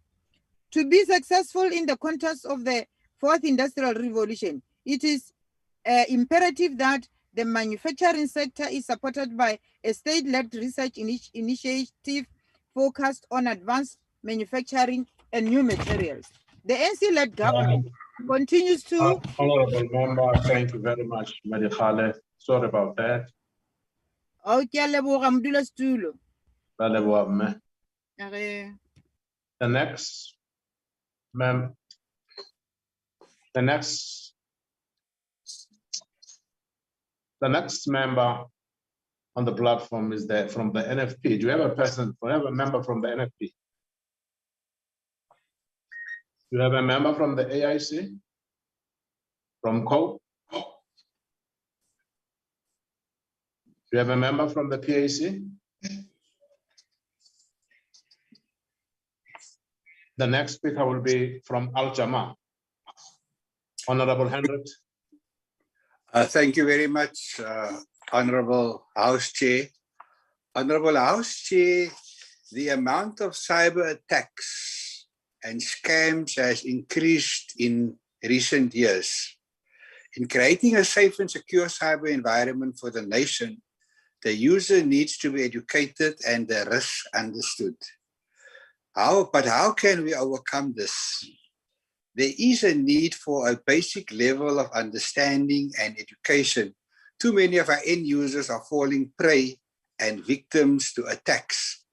To be successful in the context of the fourth industrial revolution, it is imperative that the manufacturing sector is supported by a state-led research initiative focused on advanced manufacturing and new materials. The ANC-led government continues to... Honorable member, thank you very much, Mathale. Sorry about that. The next member on the platform is from the NFP. Do you have a member from the NFP? Do you have a member from the AIC? From COPE? you have a member from the PAC? The next speaker will be from Al Jama. Honorable Hendrik. Thank you very much, Honorable House Chair. Honorable House Chair, the amount of cyber attacks and scams has increased in recent years. In creating a safe and secure cyber environment for the nation, the user needs to be educated and the risks understood. But how can we overcome this? There is a need for a basic level of understanding and education. Too many of our end users are falling prey and victims to attacks.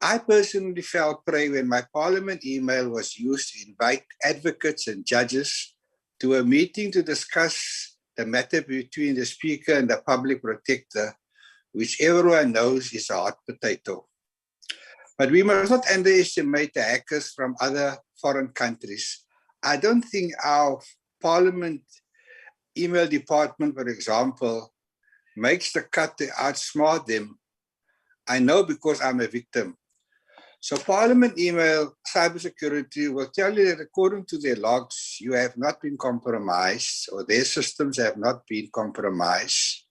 I personally fell prey when my Parliament email was used to invite advocates and judges to a meeting to discuss the matter between the Speaker and the Public Protector, which everyone knows is a hot potato. But we must not underestimate the hackers from other foreign countries. I don't think our Parliament email department, for example, makes the cut to outsmart them. I know because I'm a victim. So Parliament email cybersecurity will tell you that according to their logs, you have not been compromised or their systems have not been compromised,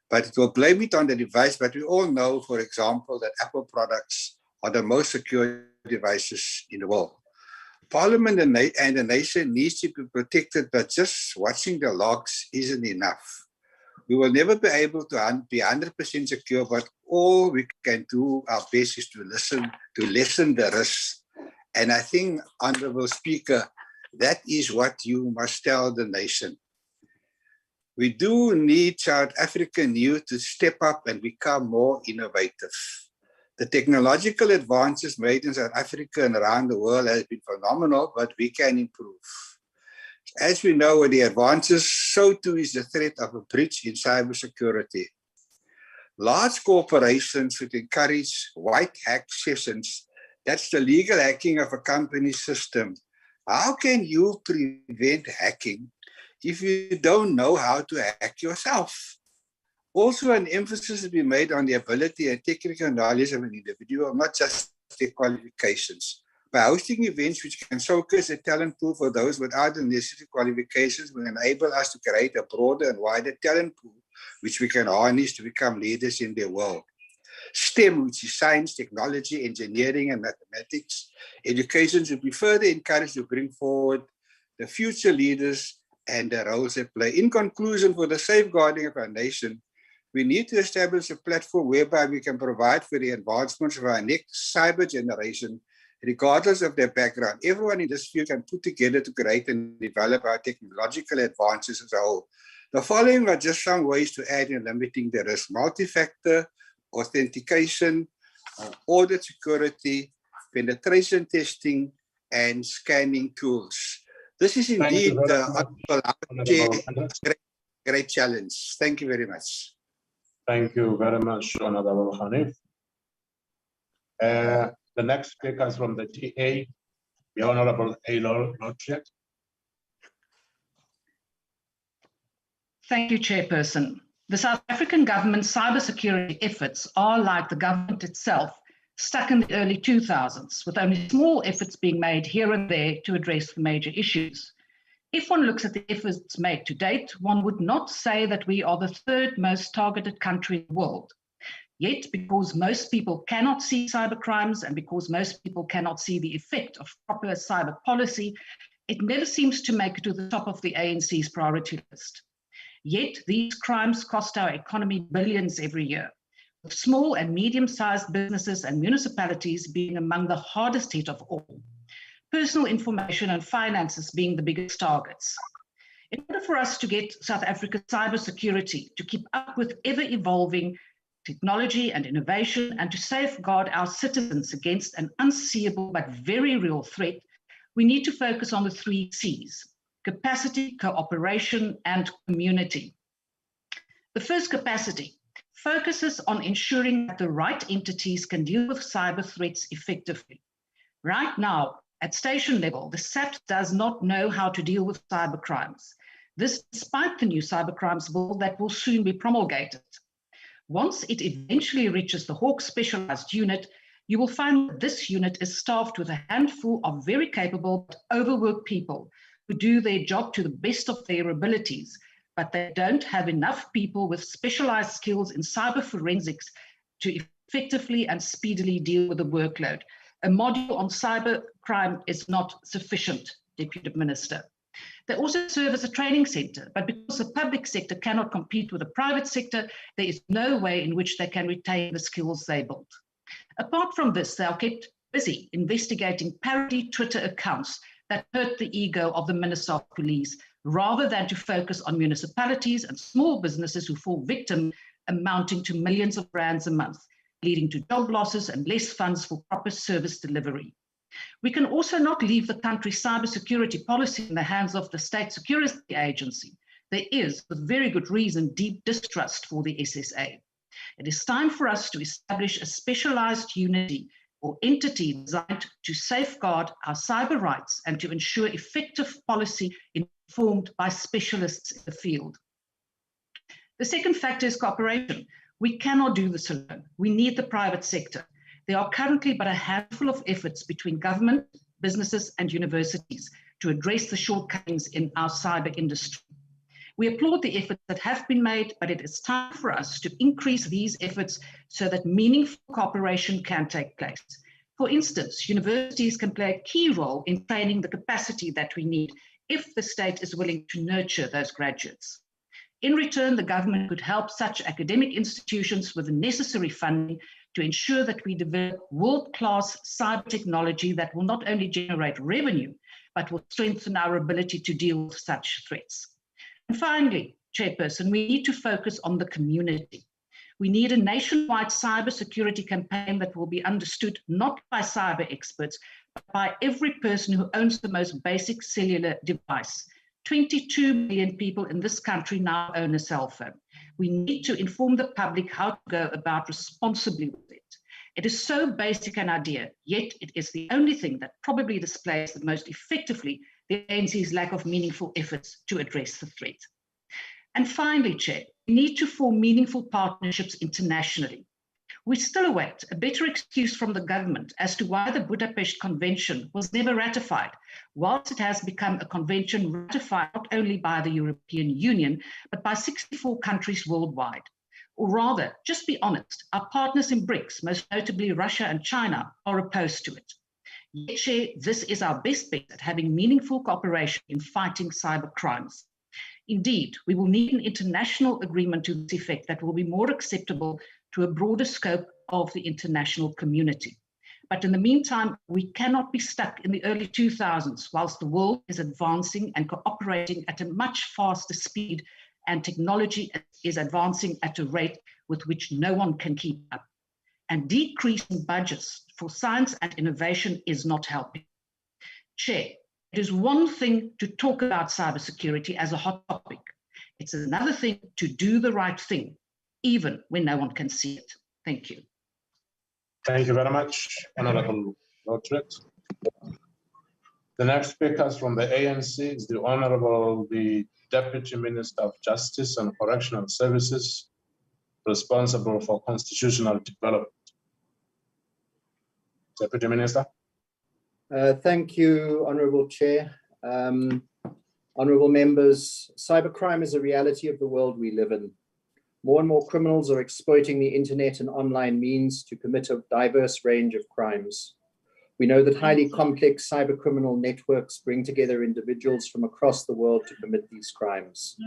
but it will blame it on the device. But we all know, for example, that Apple products are the most secure devices in the world. Parliament and the nation needs to be protected, but just watching the logs isn't enough. We will never be able to be 100% secure, but all we can do our best is to lessen the risks. And I think, Honorable Speaker, that is what you must tell the nation. We do need South African youth to step up and become more innovative. The technological advances made in South Africa and around the world has been phenomenal, but we can improve. As we know, with the advances, so too is the threat of a breach in cybersecurity. Large corporations would encourage white hack sessions. That's the legal hacking of a company's system. How can you prevent hacking if you don't know how to hack yourself? Also, an emphasis has been made on the ability and technical knowledge of an individual, not just their qualifications. By hosting events which can showcase a talent pool for those without the necessary qualifications will enable us to create a broader and wider talent pool which we can harness to become leaders in their world. STEM, which is science, technology, engineering, and mathematics, education should be further encouraged to bring forward the future leaders and the roles they play. In conclusion, for the safeguarding of our nation, we need to establish a platform whereby we can provide for the advancements of our next cyber generation, regardless of their background. Everyone in this field can put together to create and develop our technological advances as a whole. The following are just some ways to add in limiting the risk: multi-factor authentication, audit security, penetration testing, and scanning tools. This is indeed a great challenge. Thank you very much. Thank you very much, Honorable Hanif. The next speaker is from the TA, the Honorable Aylor Lodget. Thank you, Chairperson. The South African government's cybersecurity efforts are, like the government itself, stuck in the early 2000s, with only small efforts being made here and there to address the major issues. If one looks at the efforts made to date, one would not say that we are the third most targeted country in the world. Yet, because most people cannot see cybercrimes and because most people cannot see the effect of proper cyber policy, it never seems to make it to the top of the ANC's priority list. Yet, these crimes cost our economy billions every year, with small and medium-sized businesses and municipalities being among the hardest hit of all. Personal information and finances being the biggest targets. In order for us to get South Africa's cybersecurity to keep up with ever-evolving technology and innovation and to safeguard our citizens against an unseeable but very real threat, we need to focus on the 3 C's: capacity, cooperation, and community. The first, capacity, focuses on ensuring that the right entities can deal with cyber threats effectively. Right now, at station level, the SAP does not know how to deal with cybercrimes. This despite the new cybercrimes bill that will soon be promulgated. Once it eventually reaches the Hawk Specialized Unit, you will find that this unit is staffed with a handful of very capable but overworked people who do their job to the best of their abilities, but they don't have enough people with specialized skills in cyber forensics to effectively and speedily deal with the workload. A module on cyber crime is not sufficient, Deputy Minister. They also serve as a training center, but because the public sector cannot compete with the private sector, there is no way in which they can retain the skills they built. Apart from this, they are kept busy investigating parody Twitter accounts that hurt the ego of the Minister of Police, rather than to focus on municipalities and small businesses who fall victim, amounting to millions of rands a month, leading to job losses and less funds for proper service delivery. We can also not leave the country's cybersecurity policy in the hands of the State Security Agency. There is, with very good reason, deep distrust for the SSA. It is time for us to establish a specialized unity or entity designed to safeguard our cyber rights and to ensure effective policy informed by specialists in the field. The second factor is cooperation. We cannot do this alone. We need the private sector. There are currently but a handful of efforts between government, businesses, and universities to address the shortcomings in our cyber industry. We applaud the efforts that have been made, but it is time for us to increase these efforts so that meaningful cooperation can take place. For instance, universities can play a key role in training the capacity that we need if the state is willing to nurture those graduates. In return, the government could help such academic institutions with the necessary funding to ensure that we develop world-class cyber technology that will not only generate revenue, but will strengthen our ability to deal with such threats. And finally, Chairperson, we need to focus on the community. We need a nationwide cybersecurity campaign that will be understood not by cyber experts, but by every person who owns the most basic cellular device. 22 million people in this country now own a cell phone. We need to inform the public how to go about responsibly with it. It is so basic an idea, yet it is the only thing that probably displays the most effectively the ANC's lack of meaningful efforts to address the threat. And finally, Chair, we need to form meaningful partnerships internationally. We still await a better excuse from the government as to why the Budapest Convention was never ratified, whilst it has become a convention ratified not only by the European Union, but by 64 countries worldwide. Or rather, just be honest, our partners in BRICS, most notably Russia and China, are opposed to it. Yet, Chair, this is our best bet at having meaningful cooperation in fighting cyber crimes. Indeed, we will need an international agreement to this effect that will be more acceptable to a broader scope of the international community. But in the meantime, we cannot be stuck in the early 2000s whilst the world is advancing and cooperating at a much faster speed and technology is advancing at a rate with which no one can keep up. And decreasing budgets for science and innovation is not helping. Chair, it is one thing to talk about cybersecurity as a hot topic. It's another thing to do the right thing, even when no one can see it. Thank you. Thank you very much, Honorable Lotret. The next speaker from the ANC is the Honorable Deputy Minister of Justice and Correctional Services, responsible for constitutional development. Deputy Minister. Thank you, Honorable Chair. Honorable members, cybercrime is a reality of the world we live in. More and more criminals are exploiting the internet and online means to commit a diverse range of crimes. We know that highly complex cybercriminal networks bring together individuals from across the world to commit these crimes.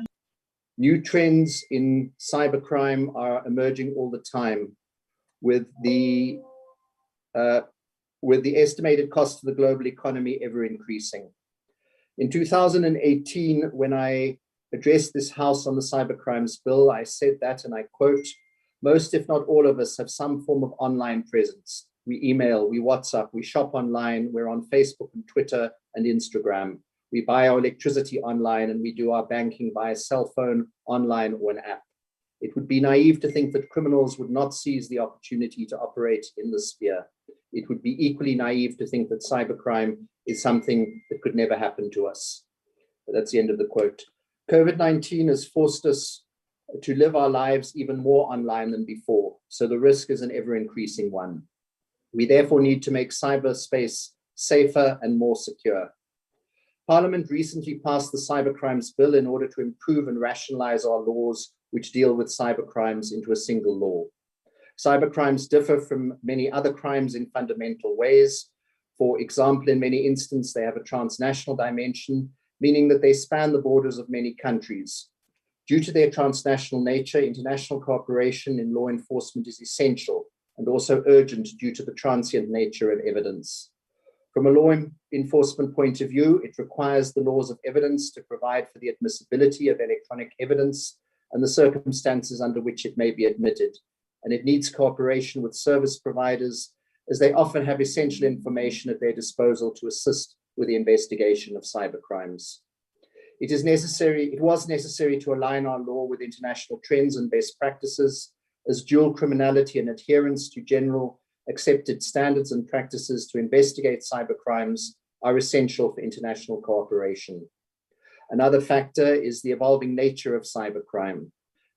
New trends in cybercrime are emerging all the time, with the estimated cost to the global economy ever increasing. In 2018, when I addressed this House on the cybercrimes bill, I said that, and I quote, "Most, if not all of us, have some form of online presence. We email, we WhatsApp, we shop online, we're on Facebook and Twitter and Instagram. We buy our electricity online and we do our banking via cell phone, online, or an app. It would be naive to think that criminals would not seize the opportunity to operate in this sphere. It would be equally naive to think that cybercrime is something that could never happen to us." But that's the end of the quote. COVID-19 has forced us to live our lives even more online than before. So the risk is an ever-increasing one. We therefore need to make cyberspace safer and more secure. Parliament recently passed the Cybercrimes Bill in order to improve and rationalize our laws which deal with cybercrimes into a single law. Cybercrimes differ from many other crimes in fundamental ways. For example, in many instances, they have a transnational dimension, meaning that they span the borders of many countries. Due to their transnational nature, international cooperation in law enforcement is essential and also urgent due to the transient nature of evidence. From a law enforcement point of view, it requires the laws of evidence to provide for the admissibility of electronic evidence and the circumstances under which it may be admitted. And it needs cooperation with service providers, as they often have essential information at their disposal to assist with the investigation of cybercrimes. It was necessary to align our law with international trends and best practices, as dual criminality and adherence to general accepted standards and practices to investigate cybercrimes are essential for international cooperation. Another factor is the evolving nature of cybercrime.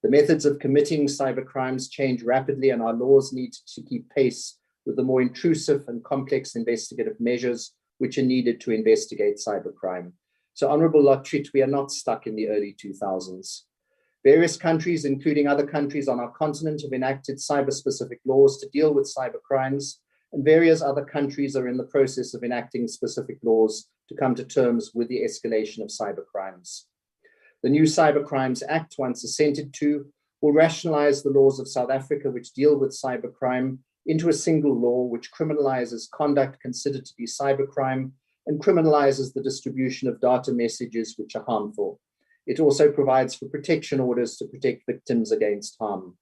The methods of committing cybercrimes change rapidly, and our laws need to keep pace with the more intrusive and complex investigative measures which are needed to investigate cybercrime. So, Honorable Lotrit, we are not stuck in the early 2000s. Various countries, including other countries on our continent, have enacted cyber-specific laws to deal with cybercrimes, and various other countries are in the process of enacting specific laws to come to terms with the escalation of cybercrimes. The new Cybercrimes Act, once assented to, will rationalize the laws of South Africa which deal with cybercrime into a single law which criminalizes conduct considered to be cybercrime and criminalizes the distribution of data messages which are harmful. It also provides for protection orders to protect victims against harm.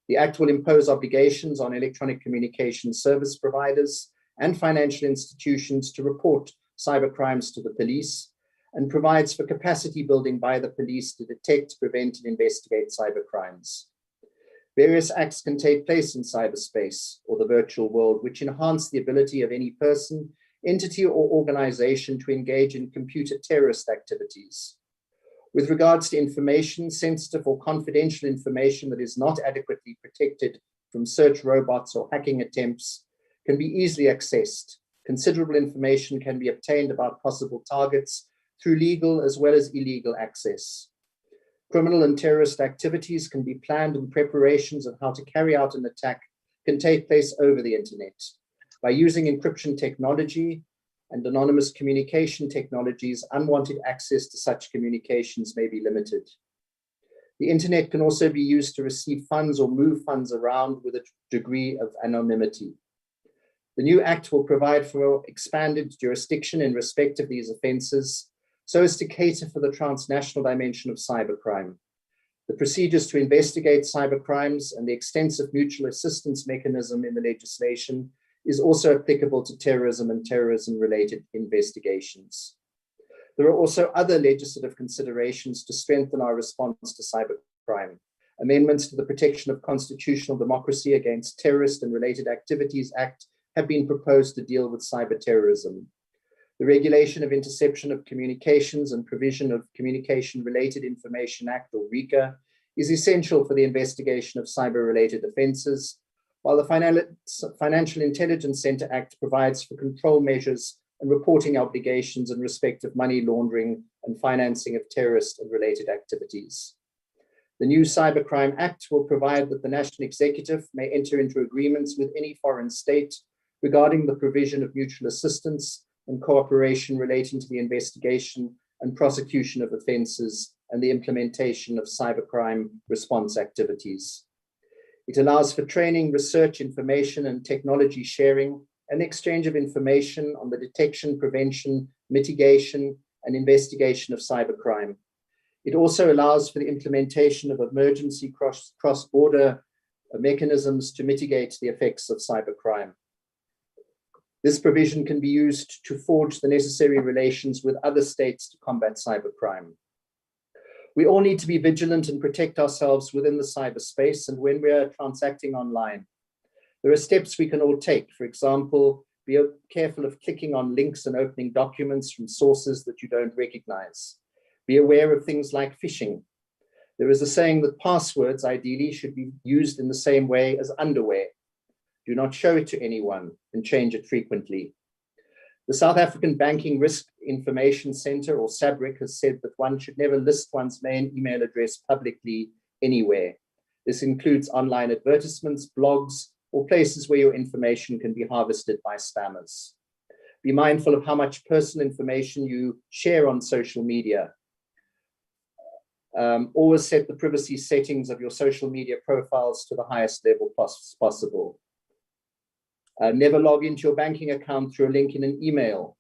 The Act will impose obligations on electronic communication service providers and financial institutions to report cybercrimes to the police, and provides for capacity building by the police to detect, prevent, and investigate cybercrimes. Various acts can take place in cyberspace or the virtual world, which enhance the ability of any person, entity, or organization to engage in computer terrorist activities. With regards to information, sensitive or confidential information that is not adequately protected from search robots or hacking attempts can be easily accessed. Considerable information can be obtained about possible targets through legal as well as illegal access. Criminal and terrorist activities can be planned, and preparations of how to carry out an attack can take place over the internet. By using encryption technology and anonymous communication technologies, unwanted access to such communications may be limited. The internet can also be used to receive funds or move funds around with a degree of anonymity. The new Act will provide for expanded jurisdiction in respect of these offences, so as to cater for the transnational dimension of cybercrime. The procedures to investigate cybercrimes and the extensive mutual assistance mechanism in the legislation is also applicable to terrorism and terrorism-related investigations. There are also other legislative considerations to strengthen our response to cybercrime. Amendments to the Protection of Constitutional Democracy Against Terrorist and Related Activities Act have been proposed to deal with cyber terrorism. The Regulation of Interception of Communications and Provision of Communication-Related Information Act, or RICA, is essential for the investigation of cyber-related offences, while the Financial Intelligence Centre Act provides for control measures and reporting obligations in respect of money laundering and financing of terrorist and related activities. The new Cybercrime Act will provide that the National Executive may enter into agreements with any foreign state regarding the provision of mutual assistance and cooperation relating to the investigation and prosecution of offences and the implementation of cybercrime response activities. It allows for training, research, information, and technology sharing and exchange of information on the detection, prevention, mitigation, and investigation of cybercrime. It also allows for the implementation of emergency cross-border mechanisms to mitigate the effects of cybercrime. This provision can be used to forge the necessary relations with other states to combat cybercrime. We all need to be vigilant and protect ourselves within the cyberspace and when we are transacting online. There are steps we can all take. For example, be careful of clicking on links and opening documents from sources that you don't recognize. Be aware of things like phishing. There is a saying that passwords ideally should be used in the same way as underwear. Do not show it to anyone and change it frequently. The South African Banking Risk Information Center, or SABRIC, has said that one should never list one's main email address publicly anywhere. This includes online advertisements, blogs, or places where your information can be harvested by spammers. Be mindful of how much personal information you share on social media. Always set the privacy settings of your social media profiles to the highest level possible. Never log into your banking account through a link in an email.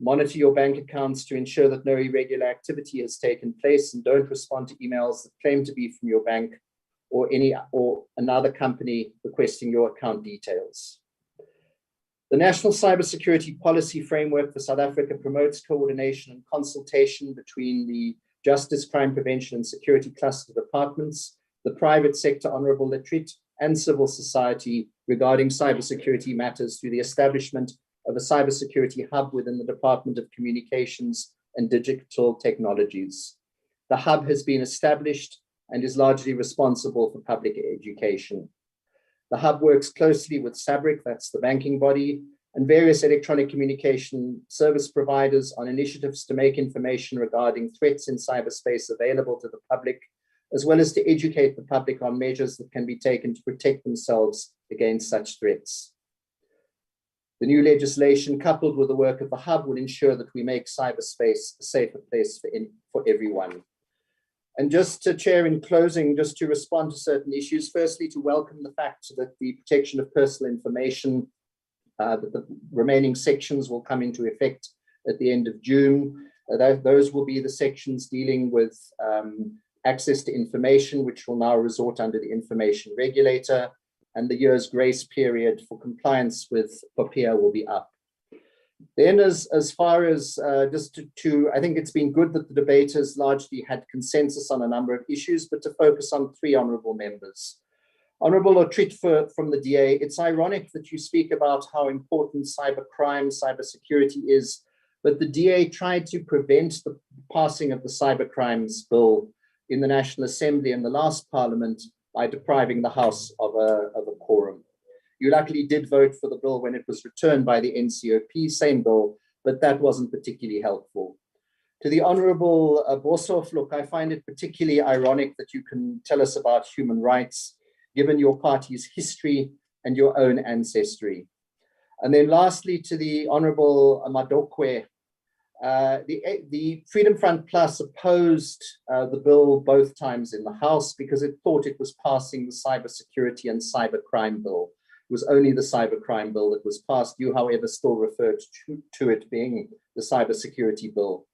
Monitor your bank accounts to ensure that no irregular activity has taken place, and don't respond to emails that claim to be from your bank or another company requesting your account details. The National Cybersecurity Policy Framework for South Africa promotes coordination and consultation between the Justice, Crime Prevention and Security Cluster departments, the private sector honorable literate, and civil society regarding cybersecurity matters through the establishment of a cybersecurity hub within the Department of Communications and Digital Technologies. The hub has been established and is largely responsible for public education. The hub works closely with SABRIC, that's the banking body, and various electronic communication service providers on initiatives to make information regarding threats in cyberspace available to the public, as well as to educate the public on measures that can be taken to protect themselves against such threats. The new legislation, coupled with the work of the hub, will ensure that we make cyberspace a safer place for everyone. And just to Chair, in closing, just to respond to certain issues, firstly, to welcome the fact that the protection of personal information, that the remaining sections will come into effect at the end of June. Those will be the sections dealing with access to information, which will now resort under the information regulator, and the year's grace period for compliance with POPIA will be up. Then as far as I think it's been good that the debaters largely had consensus on a number of issues, but to focus on 3 honourable members. Honourable Lotrit from the DA, it's ironic that you speak about how important cybercrime, cybersecurity is, but the DA tried to prevent the passing of the cybercrimes bill in the National Assembly in the last Parliament by depriving the House of a quorum. You luckily did vote for the bill when it was returned by the NCOP, same bill, but that wasn't particularly helpful. To the Honourable Boshoff, look, I find it particularly ironic that you can tell us about human rights, given your party's history and your own ancestry. And then lastly, to the Honourable Madokwe, the Freedom Front Plus opposed the bill both times in the House because it thought it was passing the cybersecurity and cybercrime bill. It was only the cybercrime bill that was passed. You, however, still referred to it being the cybersecurity bill.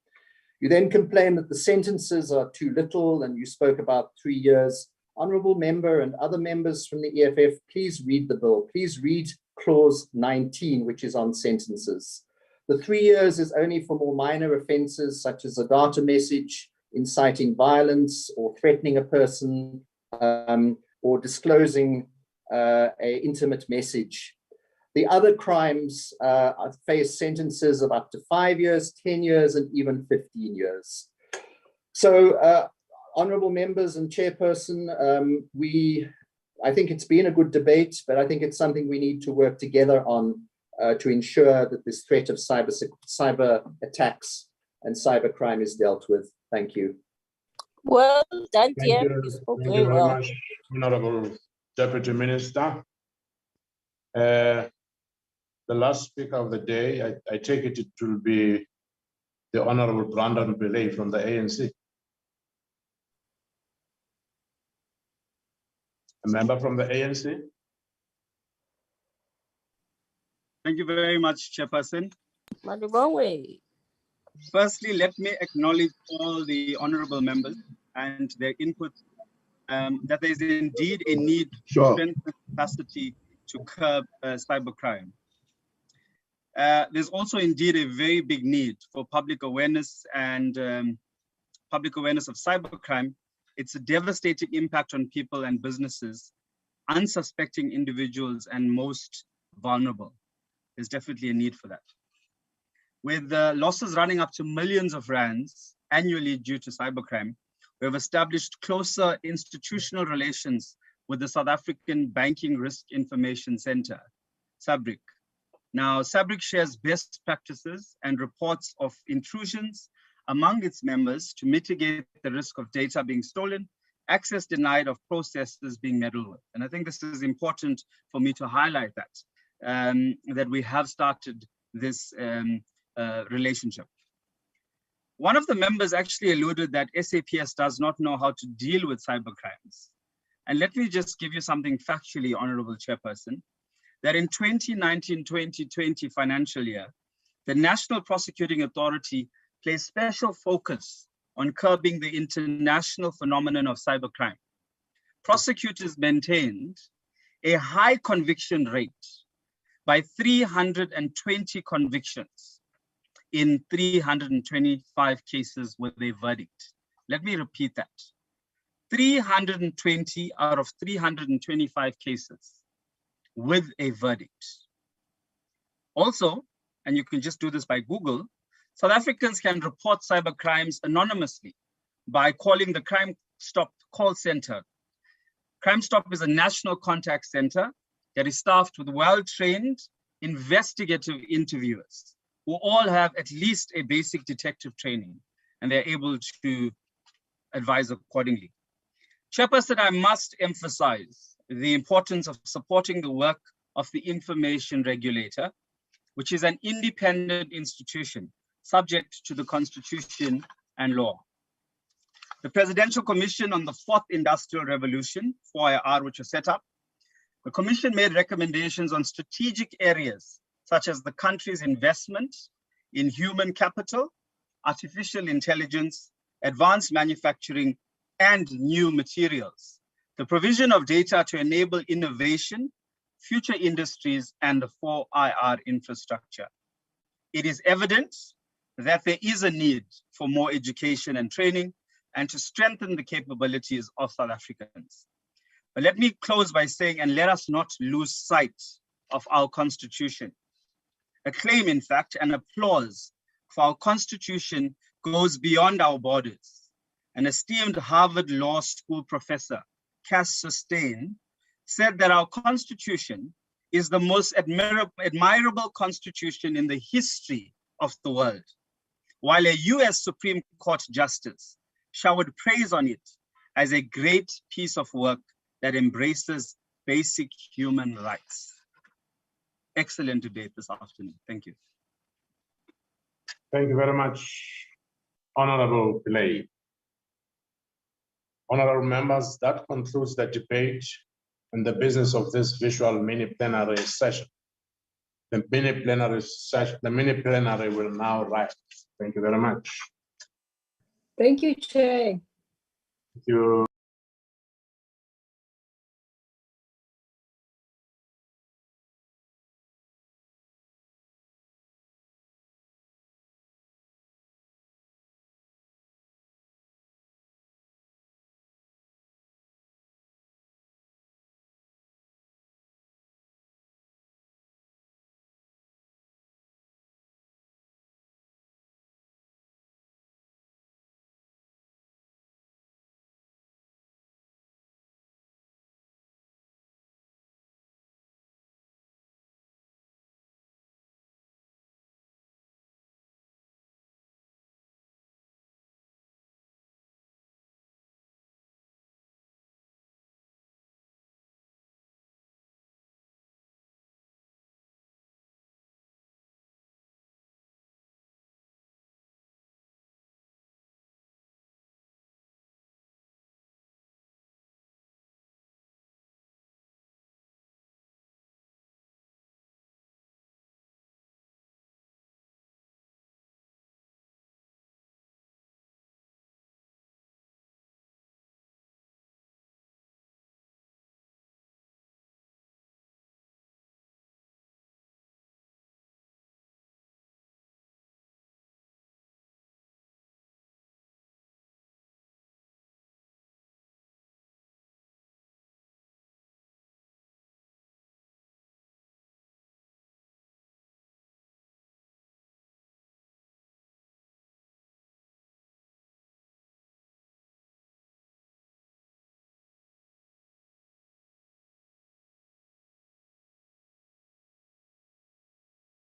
You then complained that the sentences are too little, and you spoke about 3 years. Honourable member and other members from the EFF, please read the bill. Please read clause 19, which is on sentences. The 3 years is only for more minor offences, such as a data message, inciting violence, or threatening a person, or disclosing an intimate message. The other crimes face sentences of up to 5 years, 10 years, and even 15 years. So, honourable members and chairperson, I think it's been a good debate, but I think it's something we need to work together on to ensure that this threat of cyber attacks and cybercrime is dealt with. Thank you. Well done, dear. Thank you. spoke Thank very you very well. much, Honourable Deputy Minister. The last speaker of the day, I take it will be the Honourable Brandon Pillay from the ANC. A member from the ANC. Thank you very much, Chairperson. Madubongwe. Firstly, let me acknowledge all the honourable members and their input, that there is indeed a need to strengthen capacity to curb cybercrime. There's also indeed a very big need for public awareness and public awareness of cybercrime. It's a devastating impact on people and businesses, unsuspecting individuals, and most vulnerable. There's definitely a need for that. With losses running up to millions of rands annually due to cybercrime, We have established closer institutional relations with the South African Banking Risk Information Center, SABRIC. Now, SABRIC shares best practices and reports of intrusions among its members to mitigate the risk of data being stolen, access denied, of processes being meddled with. And I think this is important for me to highlight that we have started this relationship. One of the members actually alluded that SAPS does not know how to deal with cybercrimes. And let me just give you something factually, Honorable Chairperson, that in 2019-2020 financial year, the National Prosecuting Authority placed special focus on curbing the international phenomenon of cybercrime. Prosecutors maintained a high conviction rate by 320 convictions in 325 cases with a verdict. Let me repeat that. 320 out of 325 cases with a verdict. Also, and you can just do this by Google, South Africans can report cybercrimes anonymously by calling the Crime Stop call center. Crime Stop is a national contact center that is staffed with well-trained investigative interviewers who all have at least a basic detective training, and they're able to advise accordingly. Chairperson, I must emphasize the importance of supporting the work of the Information Regulator, which is an independent institution subject to the Constitution and law. The Presidential Commission on the Fourth Industrial Revolution, 4IR, which was set up, the Commission made recommendations on strategic areas such as the country's investment in human capital, artificial intelligence, advanced manufacturing, and new materials, the provision of data to enable innovation, future industries, and the 4IR infrastructure. It is evident that there is a need for more education and training and to strengthen the capabilities of South Africans. But let me close by saying, and let us not lose sight of our Constitution. A claim, in fact, and applause for our Constitution goes beyond our borders. An esteemed Harvard Law School professor, Cass Sustain, said that our Constitution is the most admirable Constitution in the history of the world, while a US Supreme Court justice showered praise on it as a great piece of work that embraces basic human rights. Excellent debate this afternoon. Thank you. Thank you very much, Honorable Pillay. Honorable members, that concludes the debate and the business of this visual mini-plenary session. The mini-plenary will now rise. Thank you very much. Thank you, Chair. Thank you.